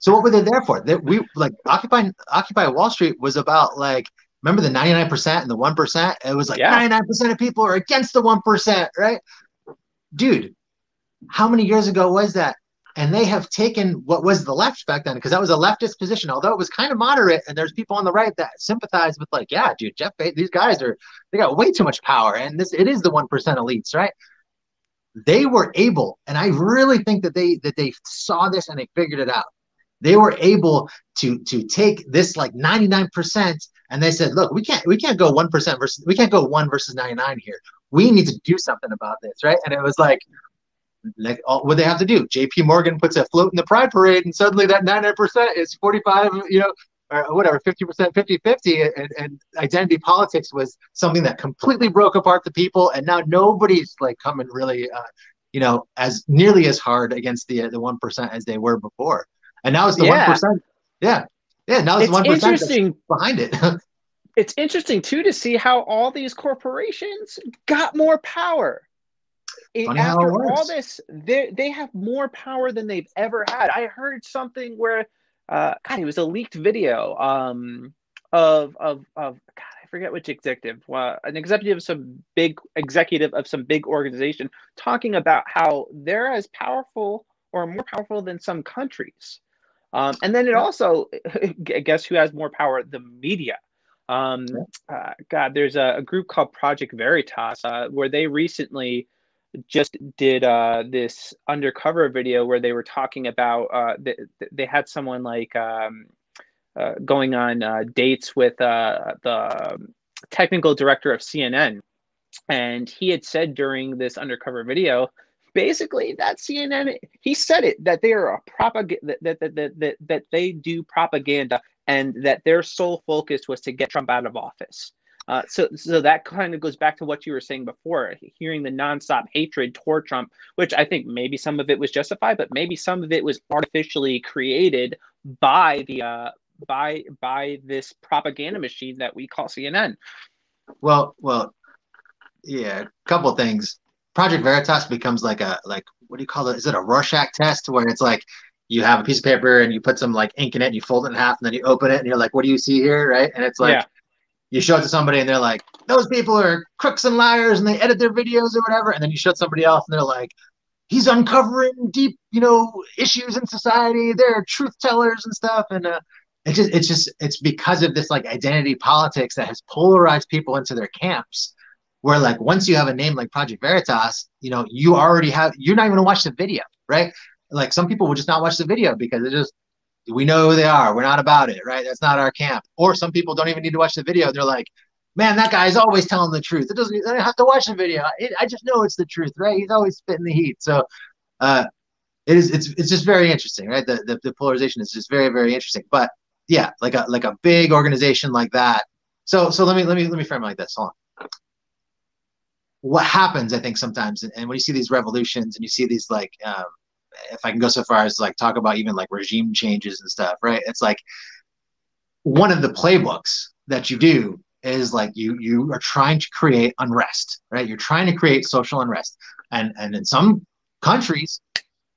So what were they there for? We like Occupy Wall Street was about like, remember the 99% and the 1%? It was like 99% of people are against the 1%, right? Dude, how many years ago was that? And they have taken what was the left back then, because that was a leftist position, although it was kind of moderate. And there's people on the right that sympathize with like, yeah, dude, Jeff Bezos, these guys they got way too much power. And it is the 1% elites, right? They were able, and I really think that they saw this and they figured it out. They were able to take this like 99% and they said, look, we can't go 1% versus, we can't go 1 versus 99 here. We need to do something about this, right? And it was like what they have to do. JP Morgan puts a float in the Pride Parade and suddenly that 99% is 45, or whatever, 50%, 50-50. And identity politics was something that completely broke apart the people. And now nobody's like coming really, as nearly as hard against the 1% as they were before. And now it's the 1%. Yeah. Yeah. Now it's 1% behind it. It's interesting too to see how all these corporations got more power. After all this, they have more power than they've ever had. I heard something where, God, it was a leaked video. God, I forget which executive, an executive of some big organization, talking about how they're as powerful or more powerful than some countries. And then it also, guess who has more power? The media. God, there's a group called Project Veritas, where they recently just did this undercover video where they were talking about they had someone like going on dates with the technical director of CNN, and he had said during this undercover video, basically that CNN, he said it, that they are a propaganda, that they do propaganda, and that their sole focus was to get Trump out of office. So that kind of goes back to what you were saying before, hearing the nonstop hatred toward Trump, which I think maybe some of it was justified, but maybe some of it was artificially created by the by this propaganda machine that we call CNN. Well, yeah, a couple things. Project Veritas becomes like what do you call it? Is it a Rorschach test where it's like you have a piece of paper and you put some like ink in it and you fold it in half and then you open it and you're like, what do you see here? Right. And it's like, yeah, you show it to somebody and they're like, those people are crooks and liars and they edit their videos or whatever. And then you show it to somebody else and they're like, he's uncovering deep, issues in society. They're truth tellers and stuff. And it's because of this like identity politics that has polarized people into their camps, where like once you have a name like Project Veritas, you're not even gonna watch the video, right? Like some people will just not watch the video because we know who they are. We're not about it, right? That's not our camp. Or some people don't even need to watch the video. They're like, man, that guy's always telling the truth. I don't have to watch the video. I just know it's the truth, right? He's always spitting the heat. So it's just very interesting, right? The polarization is just very, very interesting. But yeah, like a big organization like that. So let me frame it like this. Hold on. What happens, I think, sometimes, and when you see these revolutions and you see these like if I can go so far as like talk about even like regime changes and stuff, right? It's like one of the playbooks that you do is like you are trying to create unrest, right? You're trying to create social unrest. And in some countries,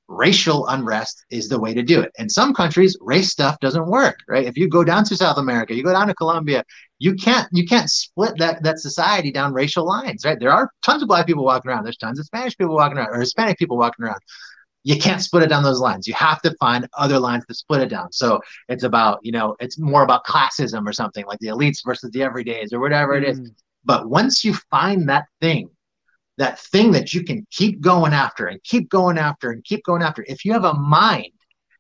racial unrest is the way to do it. In some countries, race stuff doesn't work, right? If you go down to South America, you go down to Colombia, you can't split that society down racial lines, right? There are tons of Black people walking around. There's tons of Spanish people walking around or Hispanic people walking around. You can't split it down those lines. You have to find other lines to split it down. So it's about, it's more about classism or something, like the elites versus the everydays or whatever it is. But once you find that thing that you can keep going after and keep going after and keep going after, if you have a mind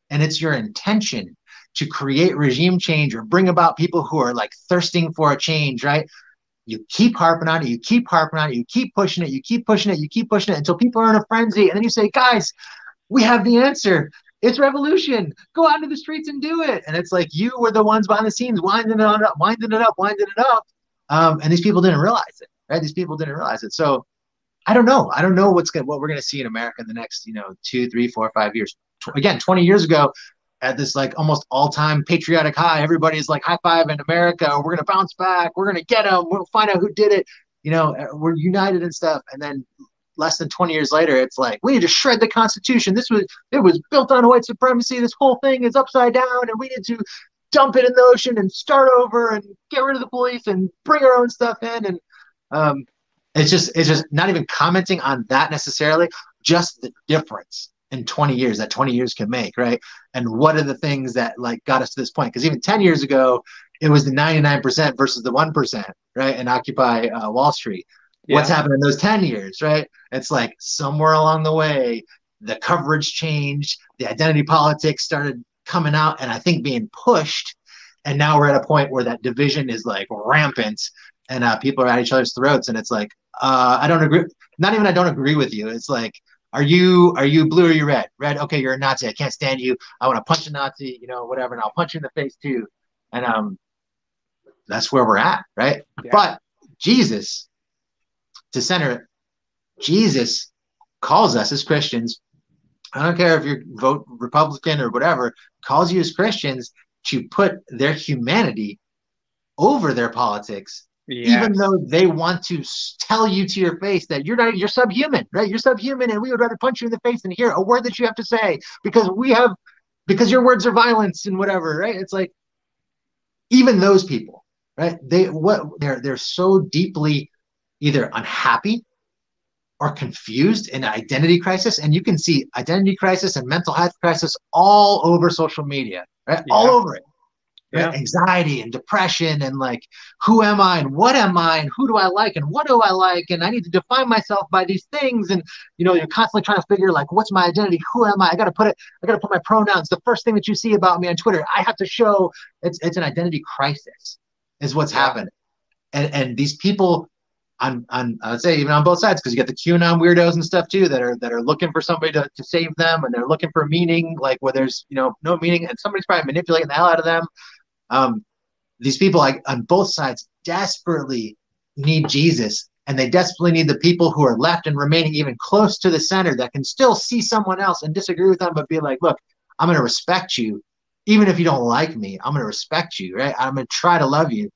and it's your intention to create regime change or bring about people who are like thirsting for a change, right? You keep harping on it, you keep harping on it, you keep pushing it, you keep pushing it, you keep pushing it until people are in a frenzy. And then you say, guys, we have the answer. It's revolution. Go out into the streets and do it. And it's like you were the ones behind the scenes winding it up. And these people didn't realize it, right? These people didn't realize it. So I don't know. I don't know what we're going to see in America in the next, 2, 3, 4, 5 years. Again, 20 years ago, at this like almost all-time patriotic high, everybody's like high-fiving America. We're going to bounce back. We're going to get them. We'll find out who did it. We're united and stuff. And then less than 20 years later, it's like, we need to shred the Constitution. It was built on white supremacy. This whole thing is upside down, and we need to dump it in the ocean and start over and get rid of the police and bring our own stuff in. And it's just not even commenting on that necessarily, just the difference in 20 years that 20 years can make, right? And what are the things that like got us to this point? Because even 10 years ago, it was the 99% versus the 1%, right? And Occupy Wall Street. Yeah. What's happened in those 10 years, right? It's like somewhere along the way, the coverage changed, the identity politics started coming out and I think being pushed. And now we're at a point where that division is like rampant and people are at each other's throats. And it's like, I don't agree. Not even I don't agree with you. It's like, are you blue or are you red? Red, okay, you're a Nazi. I can't stand you. I want to punch a Nazi, whatever, and I'll punch you in the face too. And that's where we're at, right? Yeah. But Jesus, to center it, Jesus calls us as Christians, I don't care if you vote Republican or whatever, calls you as Christians to put their humanity over their politics. Yes. Even though they want to tell you to your face that you're subhuman, right? You're subhuman, and we would rather punch you in the face than hear a word that you have to say because your words are violence and whatever, right? It's like even those people right? They're so deeply either unhappy or confused in an identity crisis. And you can see identity crisis and mental health crisis all over social media, right? All Yeah. over it, right? Yeah. Anxiety and depression and like, who am I and what am I and who do I like and what do I like? And I need to define myself by these things. And, you're constantly trying to figure like, what's my identity? Who am I? I got to put my pronouns. The first thing that you see about me on Twitter, I have to show it's an identity crisis is what's Yeah. happening. And these people on I would say even on both sides, because you get the QAnon weirdos and stuff too that are looking for somebody to save them, and they're looking for meaning like where there's no meaning, and somebody's probably manipulating the hell out of them. These people like on both sides desperately need Jesus, and they desperately need the people who are left and remaining even close to the center that can still see someone else and disagree with them, but be like, look, I'm going to respect you. Even if you don't like me, I'm going to respect you, right? I'm going to try to love you.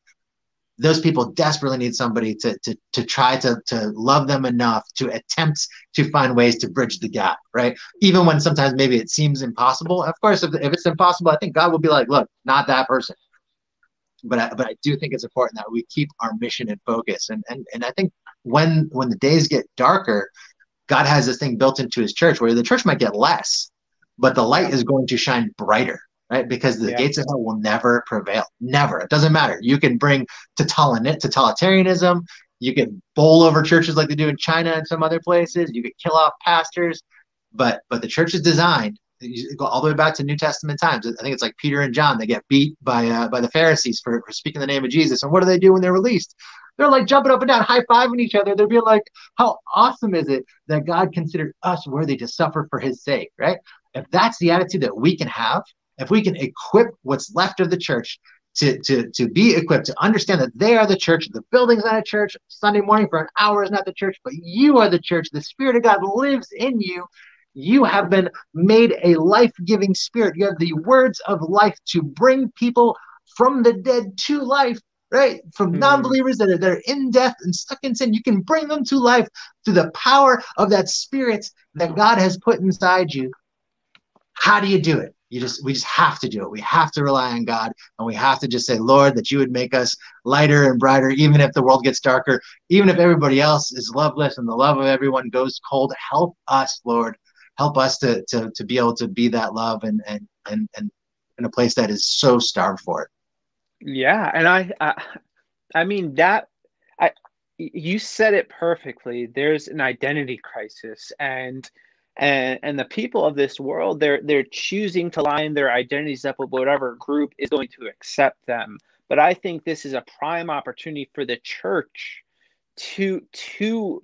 Those people desperately need somebody to try to love them enough to attempt to find ways to bridge the gap, right? Even when sometimes maybe it seems impossible. Of course, if it's impossible, I think God will be like, look, not that person. But I do think it's important that we keep our mission in focus. And I think when the days get darker, God has this thing built into his church where the church might get less, but the light Yeah. is going to shine brighter, right? Because the Yeah. gates of hell will never prevail. Never. It doesn't matter. You can bring totalitarianism. You can bowl over churches like they do in China and some other places. You could kill off pastors. But the church is designed. You go all the way back to New Testament times. I think it's like Peter and John. They get beat by the Pharisees for speaking the name of Jesus. And what do they do when they're released? They're like jumping up and down, high-fiving each other. They're being like, how awesome is it that God considered us worthy to suffer for his sake, right? If that's the attitude that we can have, if we can equip what's left of the church to be equipped, to understand that they are the church, the building's not a church, Sunday morning for an hour is not the church, but you are the church. The Spirit of God lives in you. You have been made a life-giving spirit. You have the words of life to bring people from the dead to life, right? From non-believers that are in death and stuck in sin. You can bring them to life through the power of that spirit that God has put inside you. How do you do it? We just have to do it. We have to rely on God, and we have to just say, Lord, that you would make us lighter and brighter, even if the world gets darker, even if everybody else is loveless and the love of everyone goes cold. Help us, Lord. Help us to be able to be that love and in a place that is so starved for it. Yeah, and I mean that I you said it perfectly. There's an identity crisis, and the people of this world, they're choosing to line their identities up with whatever group is going to accept them. But I think this is a prime opportunity for the church to fill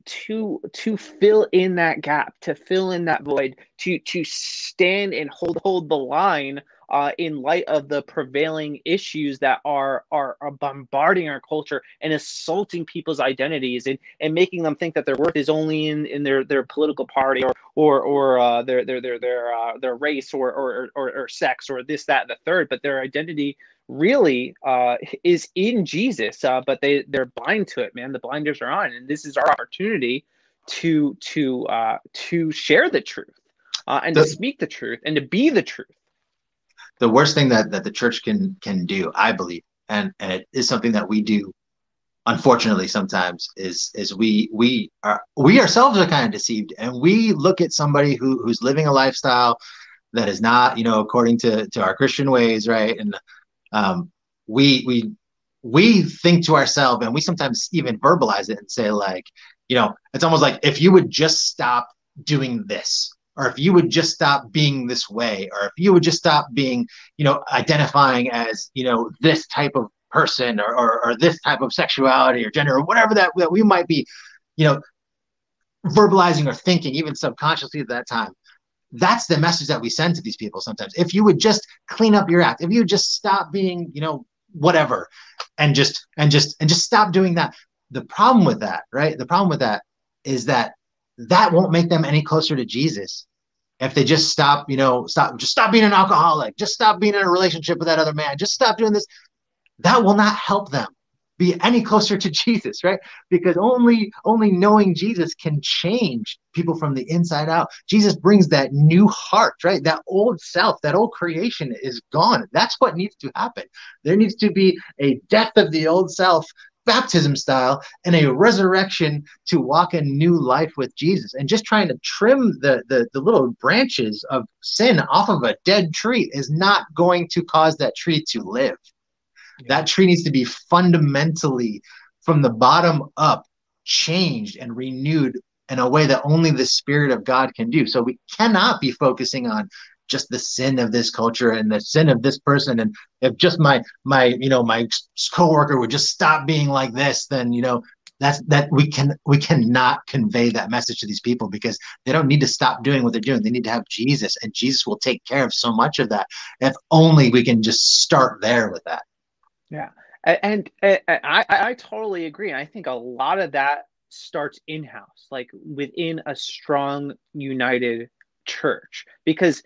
in that gap, to fill in that void, to stand and hold the line in light of the prevailing issues that are bombarding our culture and assaulting people's identities, and making them think that their worth is only in their political party or their race or sex or this, that, and the third, but their identity really is in Jesus, but they're blind to it, man. The blinders are on, and this is our opportunity to share the truth, and to speak the truth, and to be the truth. The worst thing that the church can do, I believe, and it is something that we do, unfortunately, sometimes is we ourselves are kind of deceived, and we look at somebody who's living a lifestyle that is not, according to our Christian ways, right? And we think to ourselves, and we sometimes even verbalize it and say like, it's almost like if you would just stop doing this, or if you would just stop being this way, or if you would just stop being, identifying as, this type of person or this type of sexuality or gender or whatever that we might be, verbalizing or thinking even subconsciously at that time. That's the message that we send to these people sometimes. If you would just clean up your act, if you would just stop being, whatever, and just stop doing that. The problem with that, right? The problem with that is that won't make them any closer to Jesus. If they just stop being an alcoholic, just stop being in a relationship with that other man, just stop doing this, that will not help them, be any closer to Jesus, right? Because only knowing Jesus can change people from the inside out. Jesus brings that new heart, right? That old self, that old creation is gone. That's what needs to happen. There needs to be a death of the old self, baptism style, and a resurrection to walk a new life with Jesus. And just trying to trim the little branches of sin off of a dead tree is not going to cause that tree to live. That tree needs to be fundamentally, from the bottom up, changed and renewed in a way that only the Spirit of God can do. So we cannot be focusing on just the sin of this culture and the sin of this person. And if just my coworker would just stop being like this, then we cannot convey that message to these people, because they don't need to stop doing what they're doing. They need to have Jesus, and Jesus will take care of so much of that. If only we can just start there with that. Yeah. And I totally agree. I think a lot of that starts in-house, like within a strong, united church, because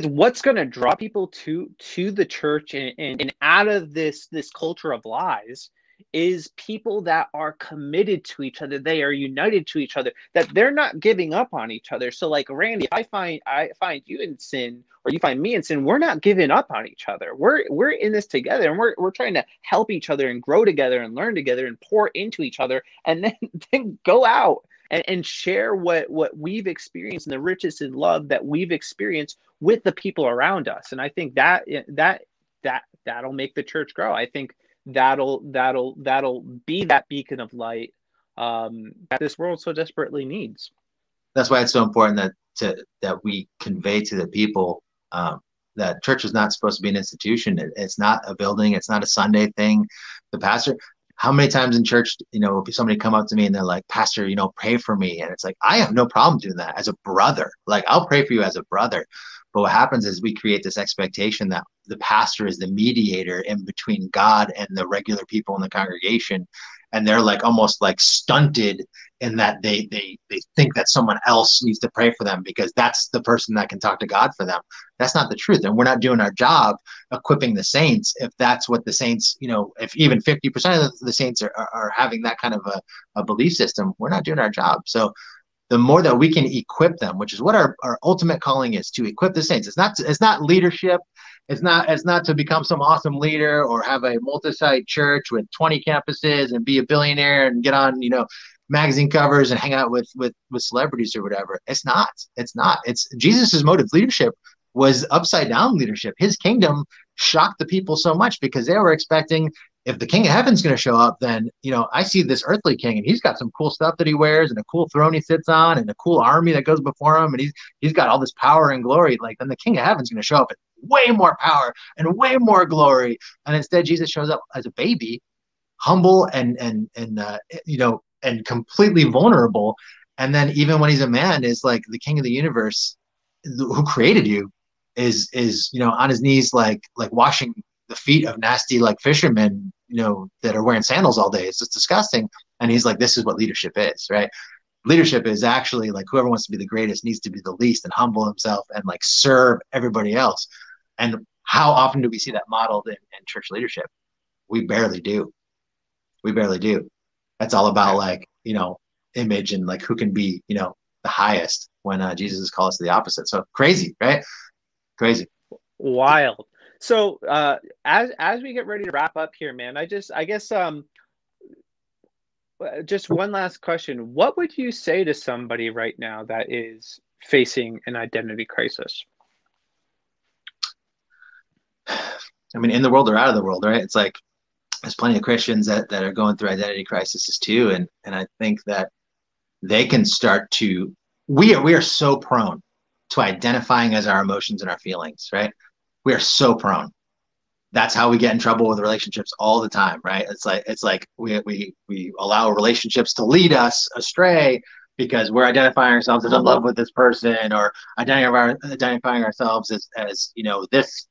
what's going to draw people to the church and out of this culture of lies is people that are committed to each other. They are united to each other, that they're not giving up on each other. So like, Randy, if I find you in sin, or you find me in sin, we're not giving up on each other. We're in this together, and we're trying to help each other and grow together and learn together and pour into each other, and then go out and share what we've experienced and the riches and love that we've experienced with the people around us. And I think that'll make the church grow. I think that'll be that beacon of light that this world so desperately needs. That's why it's so important that we convey to the people that church is not supposed to be an institution. It's not a building. It's not a Sunday thing. The pastor, how many times in church, somebody come up to me and they're like, "Pastor, pray for me." And it's like, I have no problem doing that as a brother. Like, I'll pray for you as a brother. But what happens is we create this expectation that the pastor is the mediator in between God and the regular people in the congregation. And they're like almost like stunted in that they think that someone else needs to pray for them because that's the person that can talk to God for them. That's not the truth. And we're not doing our job equipping the saints. If that's what the saints, if even 50% of the saints are having that kind of a belief system, we're not doing our job. So the more that we can equip them, which is what our ultimate calling is, to equip the saints. It's not leadership. It's not to become some awesome leader or have a multi-site church with 20 campuses and be a billionaire and get on, magazine covers and hang out with celebrities or whatever. It's not. It's Jesus's mode of leadership was upside down leadership. His kingdom shocked the people so much because they were expecting, if the king of heaven's going to show up, then, I see this earthly king and he's got some cool stuff that he wears and a cool throne he sits on and a cool army that goes before him. And he's got all this power and glory. Like, then the king of heaven's going to show up with way more power and way more glory. And instead Jesus shows up as a baby, humble and completely vulnerable. And then even when he's a man, is like the king of the universe who created you is on his knees, like washing the feet of nasty, like, fishermen, that are wearing sandals all day. It's just disgusting. And he's like, this is what leadership is, right? Leadership is actually like, whoever wants to be the greatest needs to be the least and humble himself and like serve everybody else. And how often do we see that modeled in church leadership? We barely do. That's all about like, image and like who can be, the highest, when Jesus calls us to the opposite. So crazy, right? Crazy. Wild. So as we get ready to wrap up here, man, I guess just one last question. What would you say to somebody right now that is facing an identity crisis? I mean, in the world or out of the world, right? It's like there's plenty of Christians that are going through identity crises too. And I think that they can start to, we are so prone to identifying as our emotions and our feelings, right? We are so prone. That's how we get in trouble with relationships all the time, right? It's like we allow relationships to lead us astray because we're identifying ourselves as in love with this person, or identifying ourselves as this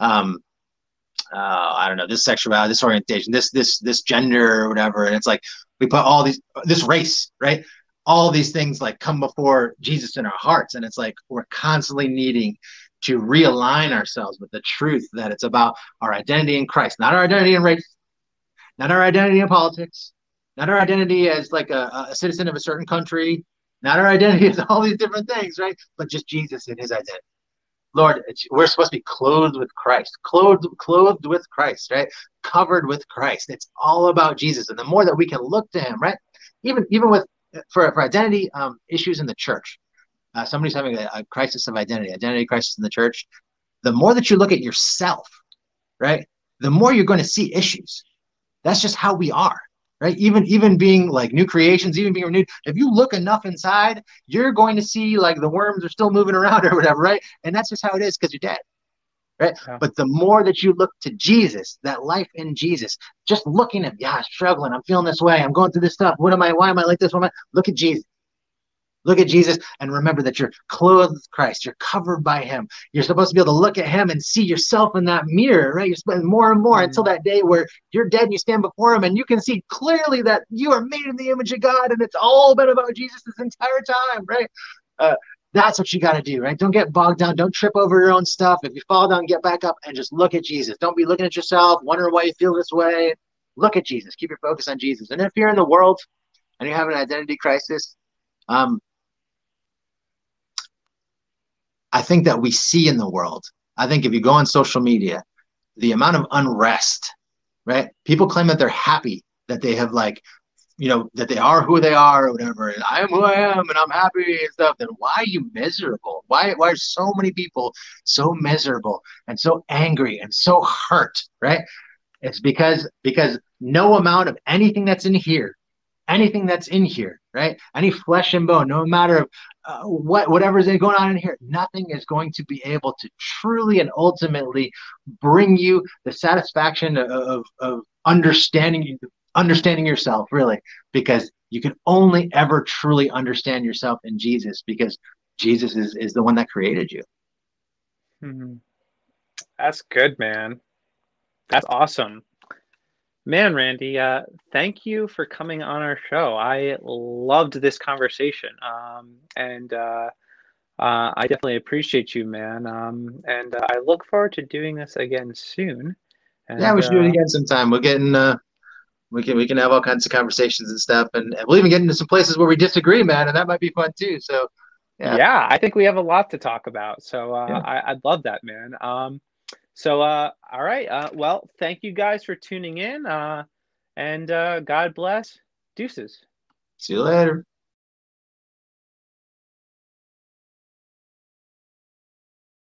I don't know, this sexuality, this orientation, this gender or whatever. And it's like we put all this race, right? All these things like come before Jesus in our hearts. And it's like we're constantly needing to realign ourselves with the truth that it's about our identity in Christ, not our identity in race, not our identity in politics, not our identity as like a citizen of a certain country, not our identity as all these different things, right? But just Jesus and his identity. Lord, we're supposed to be clothed with Christ, clothed with Christ, right? Covered with Christ. It's all about Jesus. And the more that we can look to him, right? Even with for identity issues in the church, somebody's having a crisis of identity crisis in the church. The more that you look at yourself, right, the more you're going to see issues. That's just how we are, right? Even being like new creations, even being renewed. If you look enough inside, you're going to see like the worms are still moving around or whatever, right? And that's just how it is because you're dead, right? Yeah. But the more that you look to Jesus, that life in Jesus, just looking at, yeah, I'm struggling, I'm feeling this way, I'm going through this stuff. Why am I like this? Look at Jesus. Look at Jesus and remember that you're clothed with Christ. You're covered by him. You're supposed to be able to look at him and see yourself in that mirror, right? You spend more and more until that day where you're dead and you stand before him and you can see clearly that you are made in the image of God and it's all been about Jesus this entire time, right? That's what you got to do, right? Don't get bogged down. Don't trip over your own stuff. If you fall down, get back up and just look at Jesus. Don't be looking at yourself, wondering why you feel this way. Look at Jesus. Keep your focus on Jesus. And if you're in the world and you have an identity crisis, I think that we see in the world. I think if you go on social media, the amount of unrest, right? People claim that they're happy, that they have like, that they are who they are or whatever. And I am who I am and I'm happy and stuff. Then why are you miserable? Why are so many people so miserable and so angry and so hurt, right? It's because no amount of anything that's in here, right? Any flesh and bone, no matter whatever's going on in here, nothing is going to be able to truly and ultimately bring you the satisfaction of understanding yourself, really, because you can only ever truly understand yourself in Jesus, because Jesus is the one that created you. Mm-hmm. That's good, man. That's awesome. Man, Randy, thank you for coming on our show. I loved this conversation. And I definitely appreciate you, man. And I look forward to doing this again soon. And, yeah, we should do it again sometime. We'll get in, we can have all kinds of conversations and stuff, and we'll even get into some places where we disagree, man, and that might be fun too. So yeah, I think we have a lot to talk about. So I'd love that, man. So, all right. Well, thank you guys for tuning in. And God bless. Deuces. See you later.